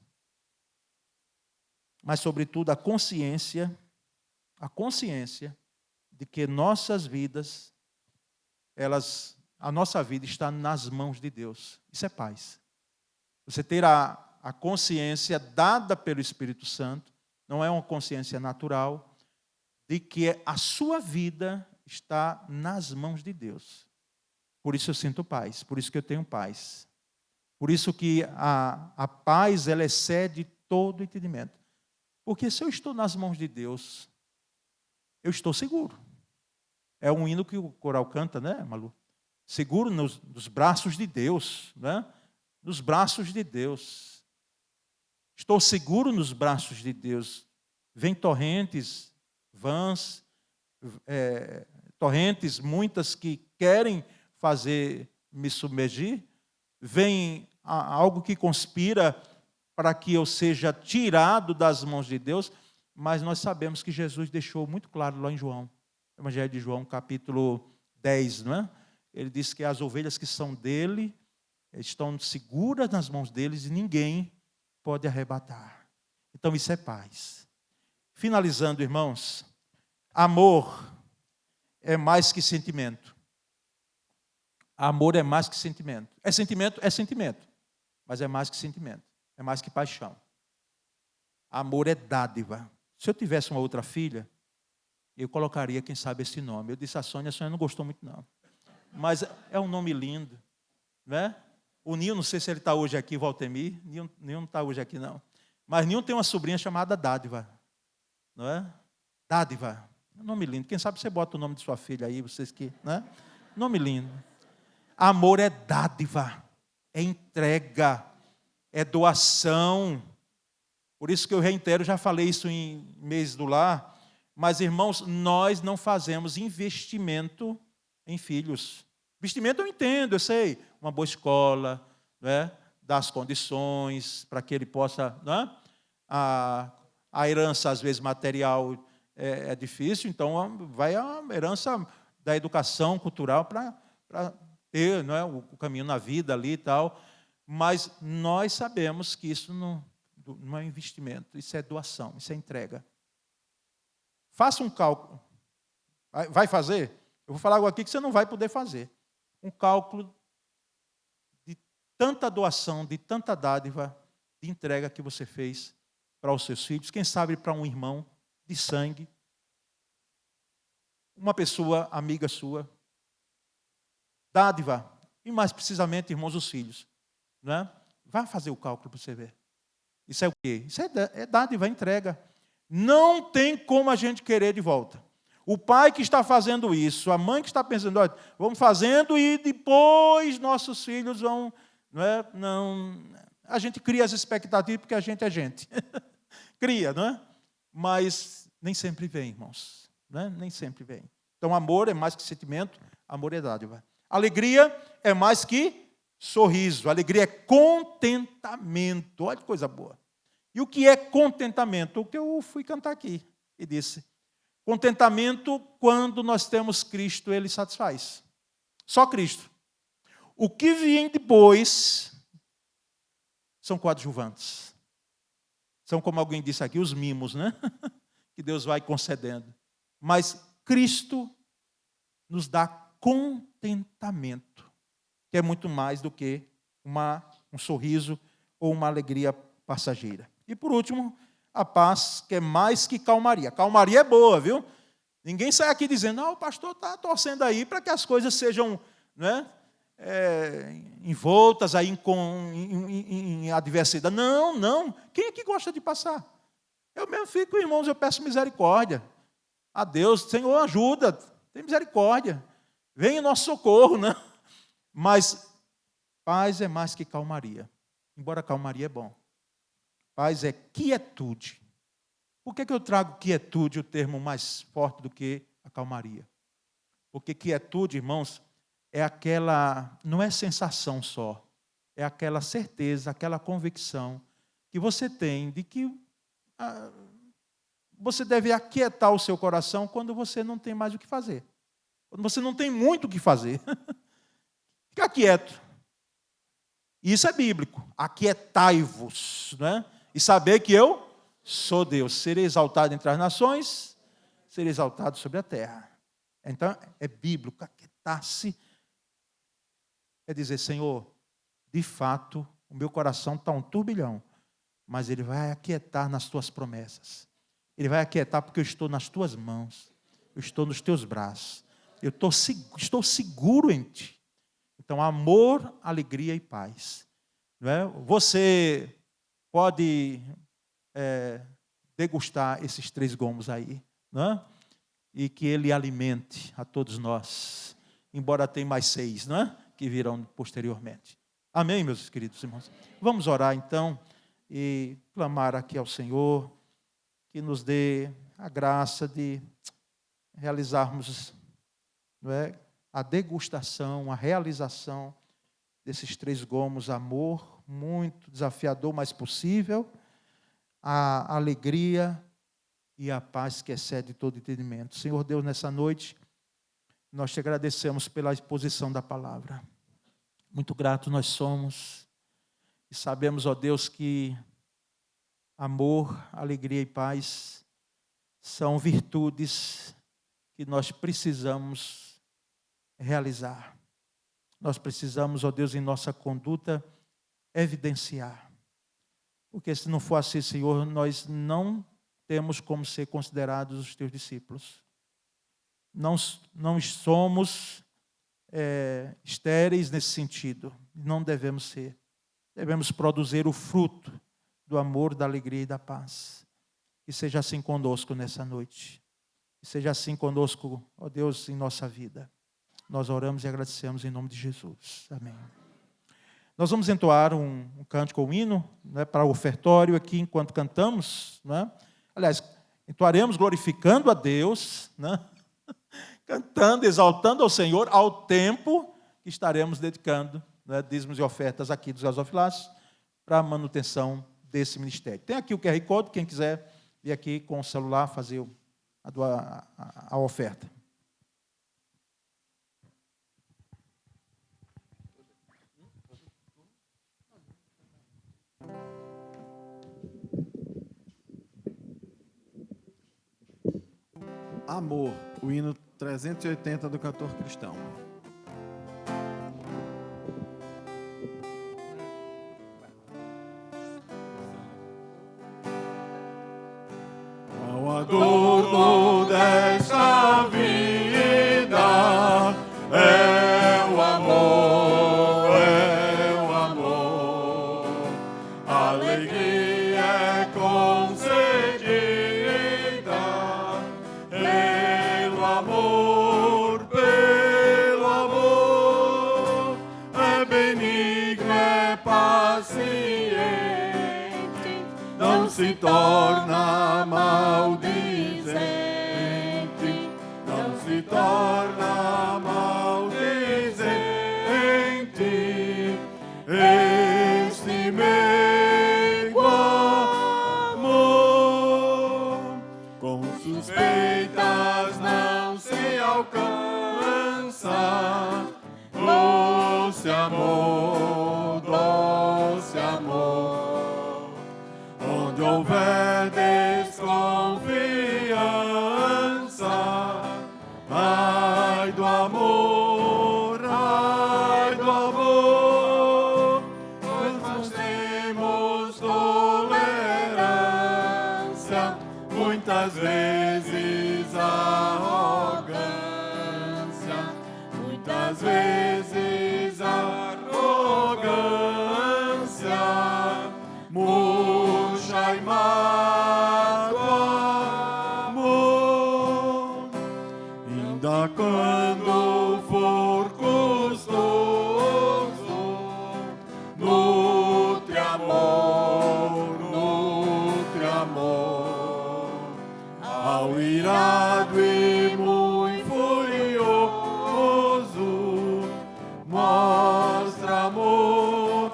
mas, sobretudo, a consciência de que nossas vidas, a nossa vida está nas mãos de Deus. Isso é paz. Você ter a consciência dada pelo Espírito Santo, não é uma consciência natural, de que a sua vida está nas mãos de Deus. Por isso eu sinto paz, por isso que eu tenho paz. Por isso que a paz, ela excede todo entendimento. Porque se eu estou nas mãos de Deus, eu estou seguro. É um hino que o coral canta, né, Malu? Seguro nos braços de Deus, né? Nos braços de Deus. Estou seguro nos braços de Deus. Vem torrentes, vãs, torrentes, muitas que querem fazer me submergir. Vem algo que conspira para que eu seja tirado das mãos de Deus, mas nós sabemos que Jesus deixou muito claro lá em João, Evangelho de João, capítulo 10, não é? Ele diz que as ovelhas que são dele estão seguras nas mãos deles e ninguém pode arrebatar. Então isso é paz. Finalizando, irmãos, amor é mais que sentimento. Amor é mais que sentimento. É sentimento, mas é mais que sentimento. É mais que paixão. Amor é dádiva. Se eu tivesse uma outra filha, eu colocaria, quem sabe, esse nome. Eu disse a Sônia não gostou muito, não. Mas é um nome lindo. Né? O Ninho, não sei se ele está hoje aqui, Valtemir. Ninho não está hoje aqui, não. Mas Ninho tem uma sobrinha chamada Dádiva. Não é? Dádiva. Um nome lindo. Quem sabe você bota o nome de sua filha aí, vocês que... Né? Nome lindo. Amor é dádiva. É entrega. É doação. Por isso que eu reitero, já falei isso em mês do lar, mas, irmãos, nós não fazemos investimento em filhos. Investimento eu entendo, eu sei, uma boa escola, né? Dar as condições para que ele possa... Né? A herança, às vezes, material é difícil, então vai a herança da educação cultural para ter, não é, o caminho na vida ali e tal. Mas nós sabemos que isso não é investimento, isso é doação, isso é entrega. Faça um cálculo. Vai fazer? Eu vou falar algo aqui que você não vai poder fazer. Um cálculo de tanta doação, de tanta dádiva, de entrega que você fez para os seus filhos, quem sabe para um irmão de sangue, uma pessoa amiga sua. Dádiva, e mais precisamente, irmãos, os filhos. Né? Vai fazer o cálculo para você ver. Isso é o quê? Isso é dádiva, entrega. Não tem como a gente querer de volta. O pai que está fazendo isso, a mãe que está pensando, olha, vamos fazendo e depois nossos filhos vão... Não, a gente cria as expectativas porque a gente é gente. Cria, não é? Mas nem sempre vem, irmãos. Né? Nem sempre vem. Então, amor é mais que sentimento, amor é dádiva. Alegria é mais que sorriso. Alegria é contentamento. Olha que coisa boa. E o que é contentamento? O que eu fui cantar aqui e disse. Contentamento, quando nós temos Cristo, Ele satisfaz. Só Cristo. O que vem depois são coadjuvantes. São, como alguém disse aqui, os mimos, né? Que Deus vai concedendo. Mas Cristo nos dá contentamento, que é muito mais do que um sorriso ou uma alegria passageira. E por último, a paz, que é mais que calmaria. Calmaria é boa, viu? Ninguém sai aqui dizendo, o pastor está torcendo aí para que as coisas sejam, né, envoltas aí em adversidade. Não, não. Quem é que gosta de passar? Eu mesmo fico, irmãos, eu peço misericórdia a Deus. Senhor, ajuda, tem misericórdia. Vem em nosso socorro, né? Mas paz é mais que calmaria. Embora calmaria é bom. Paz é quietude. Por que eu trago quietude, o termo mais forte do que a calmaria? Porque quietude, irmãos, é aquela, não é sensação só, é aquela certeza, aquela convicção que você tem de que você deve aquietar o seu coração quando você não tem mais o que fazer. Quando você não tem muito o que fazer. Fica quieto. Isso é bíblico. Aquietai-vos, né? E saber que eu sou Deus. Serei exaltado entre as nações, serei exaltado sobre a terra. Então, é bíblico. Aquietar-se é dizer, Senhor, de fato, o meu coração está um turbilhão, mas Ele vai aquietar nas Tuas promessas. Ele vai aquietar porque eu estou nas Tuas mãos. Eu estou nos Teus braços. Eu estou seguro em Ti. Então, amor, alegria e paz. Não é? Você pode degustar esses 3 gomos aí, não é? E que Ele alimente a todos nós, embora tenha mais 6, não é? Que virão posteriormente. Amém, meus queridos irmãos? Vamos orar então e clamar aqui ao Senhor que nos dê a graça de realizarmos, não é, a degustação, a realização desses 3 gomos, amor, muito desafiador, mas possível, a alegria e a paz que excede todo entendimento. Senhor Deus, nessa noite, nós te agradecemos pela exposição da palavra. Muito gratos nós somos e sabemos, ó Deus, que amor, alegria e paz são virtudes que nós precisamos realizar. Nós precisamos, ó Deus, em nossa conduta, evidenciar. Porque se não for assim, Senhor, nós não temos como ser considerados os teus discípulos. Não somos estéreis nesse sentido. Não devemos ser. Devemos produzir o fruto do amor, da alegria e da paz. Que seja assim conosco nessa noite. Que seja assim conosco, ó Deus, em nossa vida. Nós oramos e agradecemos em nome de Jesus. Amém. Nós vamos entoar um cântico ou hino, né, para o ofertório aqui enquanto cantamos. Né? Aliás, entoaremos glorificando a Deus, né? Cantando, exaltando ao Senhor, ao tempo que estaremos dedicando, né, dízimos e ofertas aqui dos gasofilácios para a manutenção desse ministério. Tem aqui o QR Code, quem quiser vir aqui com o celular fazer a oferta. Amor, o hino 380 do cantor cristão. Ao adorno desta vida é o amor, a alegria é concedida. Pelo amor, é benigno, é paciente, não se torna maldizente, não se torna maldizente. Este meigo amor, com suspeitas não se alcança. Doce amor, onde houver amor, ai do amor, pois nós temos tolerância, muitas vezes arrogância, muitas vezes arrogância, murcha e mata o amor, ainda quando for custoso, nutre amor, ao irado e muito furioso, mostra amor,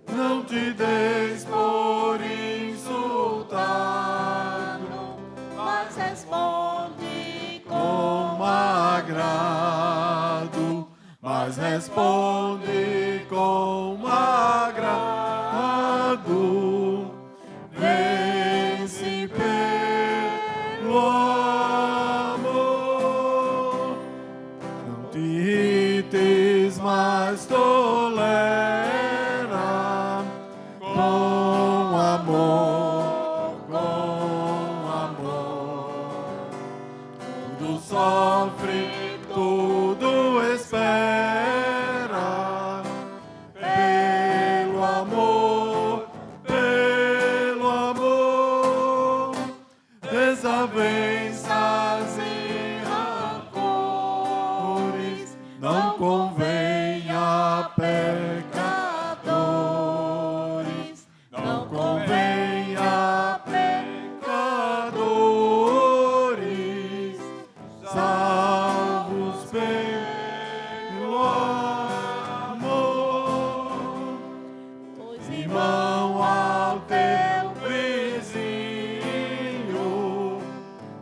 não te deis por insultado, Mas responde com agrado, mas responde com agrado, vence pelo amor, não te irrites, mas tolera com amor, tudo sofre, tudo espera, pelo amor, desavenças e rancores não convém a pecadores, não convém a pecadores, salvos pelo amor, pois irmão ao teu vizinho,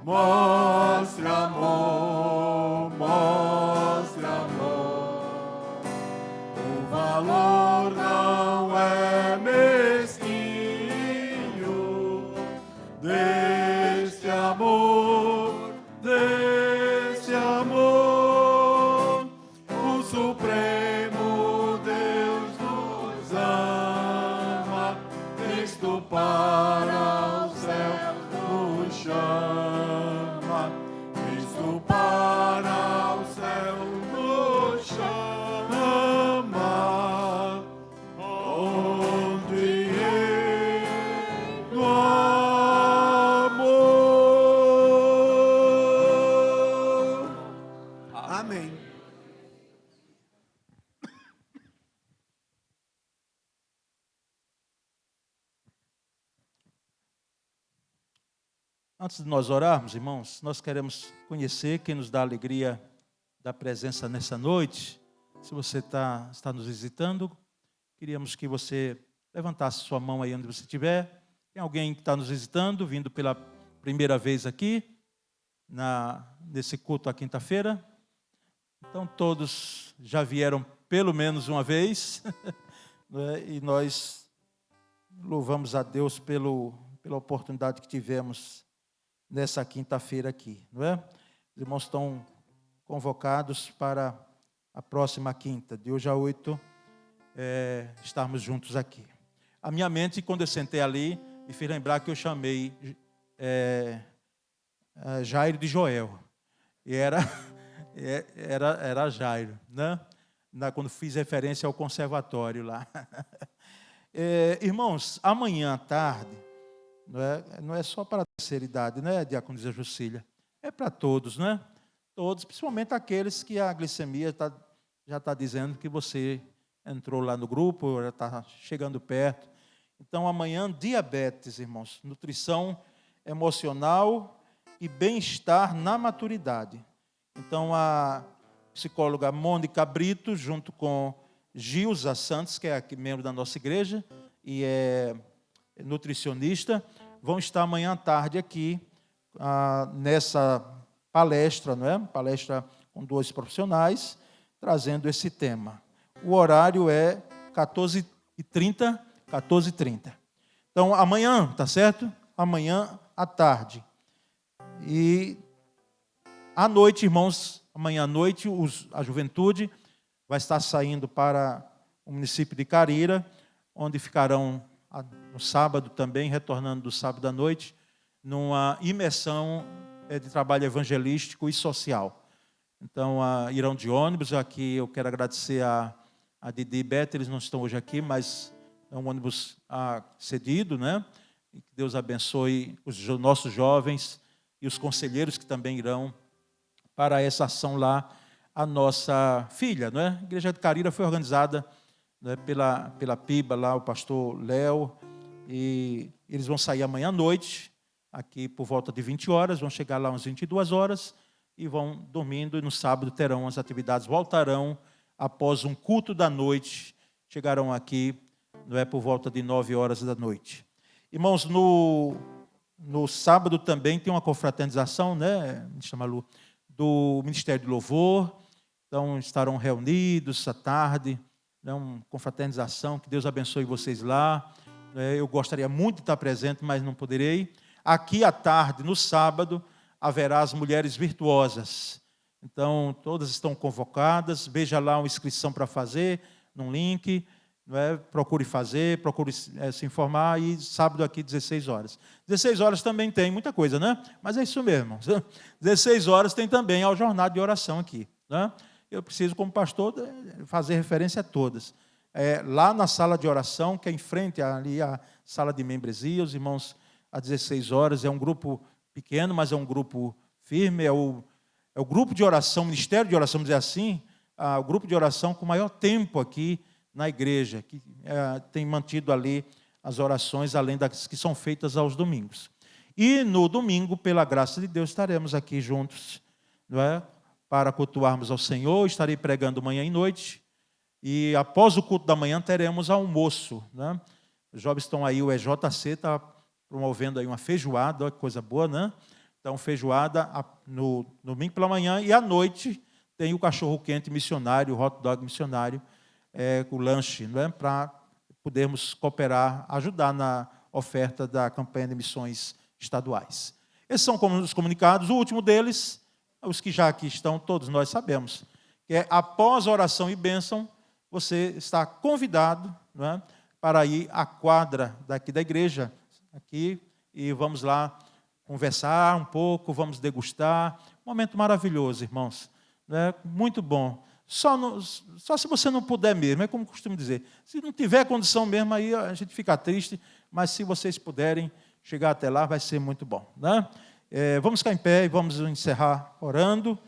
mostre amor, o valor não é mesquinho deste amor, o Supremo Deus nos ama, Cristo para o céu nos chama, Cristo para o céu nos chama, onde Ele no amor. Amém. Antes de nós orarmos, irmãos, nós queremos conhecer quem nos dá a alegria da presença nessa noite. Se você está nos visitando, queríamos que você levantasse sua mão aí onde você estiver. Tem alguém que está nos visitando, vindo pela primeira vez aqui, nesse culto à quinta-feira? Então, todos já vieram pelo menos uma vez, né? E nós louvamos a Deus pela oportunidade que tivemos nessa quinta-feira aqui, não é? Os irmãos estão convocados para a próxima quinta, de hoje a 8, estarmos juntos aqui. A minha mente, quando eu sentei ali, me fez lembrar que eu chamei Jairo de Joel, e era Jairo, né? Quando fiz referência ao conservatório lá. Irmãos, amanhã à tarde, não é só para a terceira idade, né, diaconisa Jucília? É para todos, né? Todos, principalmente aqueles que a glicemia já está dizendo que você entrou lá no grupo, já está chegando perto. Então, amanhã, diabetes, irmãos, nutrição emocional e bem-estar na maturidade. Então, a psicóloga Mônica Brito, junto com Gilza Santos, que é aqui, membro da nossa igreja, e é nutricionista, vão estar amanhã à tarde aqui, nessa palestra, não é? Palestra com 2 profissionais, trazendo esse tema. O horário é 14h30, 14h30. Então, amanhã, tá certo? Amanhã à tarde. E à noite, irmãos, amanhã à noite, a juventude vai estar saindo para o município de Carira, onde ficarão no sábado também, retornando do sábado à noite, numa imersão de trabalho evangelístico e social. Então, irão de ônibus. Aqui eu quero agradecer a Didi e Beth, eles não estão hoje aqui, mas é um ônibus cedido, né? E que Deus abençoe os nossos jovens e os conselheiros que também irão para essa ação lá. A nossa filha, não é? A Igreja de Carira foi organizada, né, pela PIBA lá, o pastor Léo, e eles vão sair amanhã à noite, aqui por volta de 20 horas, vão chegar lá às 22 horas e vão dormindo, e no sábado terão as atividades, voltarão após um culto da noite, chegarão aqui, não é, por volta de 9 horas da noite. Irmãos, no sábado também tem uma confraternização, né, me chama Lu, do Ministério de Louvor. Então, estarão reunidos à tarde, né, uma confraternização, que Deus abençoe vocês lá. Eu gostaria muito de estar presente, mas não poderei. Aqui à tarde, no sábado, haverá as mulheres virtuosas. Então, todas estão convocadas, veja lá uma inscrição para fazer, num link, não é? Procure fazer, procure se informar, e sábado aqui, 16 horas. 16 horas também tem muita coisa, né? Mas é isso mesmo. 16 horas tem também a jornada de oração aqui, né? Eu preciso, como pastor, fazer referência a todas. Lá na sala de oração, que é em frente ali à sala de membresia, os irmãos, às 16 horas, é um grupo pequeno, mas é um grupo firme, é o grupo de oração, ministério de oração, vamos dizer assim, o grupo de oração com maior tempo aqui na igreja, que tem mantido ali as orações, além das que são feitas aos domingos. E no domingo, pela graça de Deus, estaremos aqui juntos, não é? Para cultuarmos ao Senhor. Estarei pregando manhã e noite, e após o culto da manhã teremos almoço, né? Os jovens estão aí, o EJC está promovendo aí uma feijoada, olha que coisa boa, né? Então, feijoada no domingo pela manhã, e à noite tem o cachorro-quente missionário, o hot dog missionário, o lanche, não é? Para podermos cooperar, ajudar na oferta da campanha de missões estaduais. Esses são os comunicados. O último deles, os que já aqui estão, todos nós sabemos, que é após a oração e bênção, você está convidado, não é, para ir à quadra daqui da igreja, aqui, e vamos lá conversar um pouco, vamos degustar. Um momento maravilhoso, irmãos, né? Muito bom. Só se você não puder mesmo, é como costumo dizer. Se não tiver condição mesmo, aí a gente fica triste, mas se vocês puderem chegar até lá, vai ser muito bom, né? Vamos ficar em pé e vamos encerrar orando,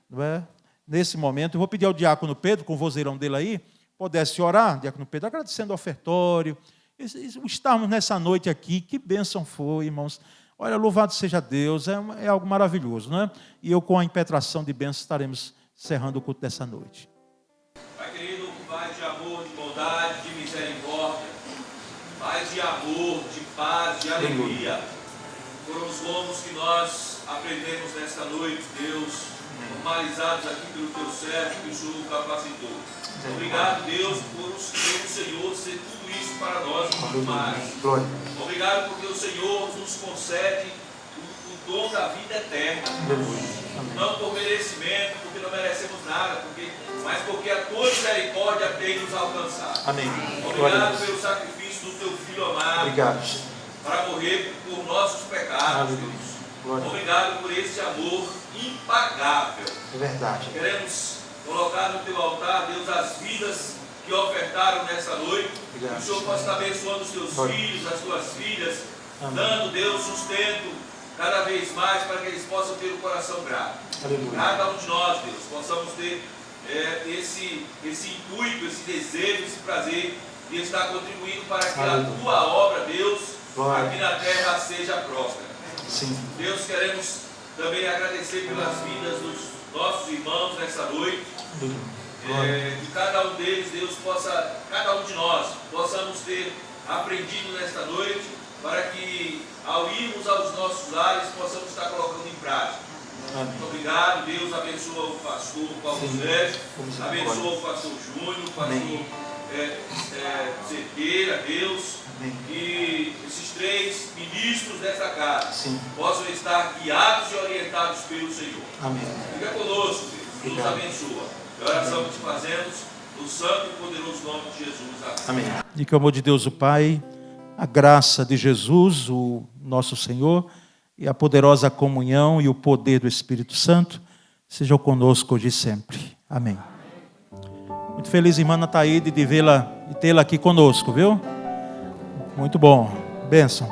não é? Nesse momento. Eu vou pedir ao diácono Pedro, com o vozeirão dele aí, pudesse orar, diácono Pedro, agradecendo o ofertório, estarmos nessa noite aqui, que bênção foi, irmãos. Olha, louvado seja Deus, é algo maravilhoso, não é? E eu, com a impetração de bênção, estaremos encerrando o culto dessa noite. Pai querido, Pai de amor, de bondade, de misericórdia, Pai de amor, de paz, de alegria, foram os louvos que nós aprendemos nesta noite, Deus, normalizados aqui pelo Teu servo, que o Senhor capacitou. Obrigado, Deus, por o Senhor ser tudo isso para nós e muito mais. Obrigado porque o Senhor nos concede o dom da vida eterna. Não por merecimento, porque não merecemos nada, mas porque a Tua misericórdia tem nos alcançado. Amém. Obrigado pelo sacrifício do Teu Filho amado. Obrigado. Para morrer por nossos pecados, Deus. Obrigado por esse amor impagável. É verdade. Queremos colocar no Teu altar, Deus, as vidas que ofertaram nessa noite. Obrigado. Que o Senhor possa estar abençoando os Teus filhos, as Tuas filhas, amém, dando, Deus, sustento cada vez mais para que eles possam ter o coração grato. Aleluia. Cada um de nós, Deus, possamos ter esse intuito, esse desejo, esse prazer de estar contribuindo para que aleluia, a Tua obra, Deus, glória, aqui na terra seja próspera. Sim. Deus, queremos também agradecer pelas vidas dos nossos irmãos nessa noite. Que cada um deles, Deus, cada um de nós, possamos ter aprendido nesta noite, para que ao irmos aos nossos lares, possamos estar colocando em prática. Muito obrigado, Deus abençoa o pastor Paulo Sérgio, abençoa o pastor Júnior, o pastor Cerqueira, Deus, que esses 3 ministros dessa casa possam estar guiados e orientados pelo Senhor. Amém. Fica conosco, Deus. Nos abençoa. É a oração que te fazemos no santo e poderoso nome de Jesus. Amém. E que o amor de Deus, o Pai, a graça de Jesus, o nosso Senhor, e a poderosa comunhão e o poder do Espírito Santo sejam conosco hoje e sempre. Amém. Muito feliz, irmã Nataíde, de vê-la e tê-la aqui conosco, viu? Muito bom. Bênção.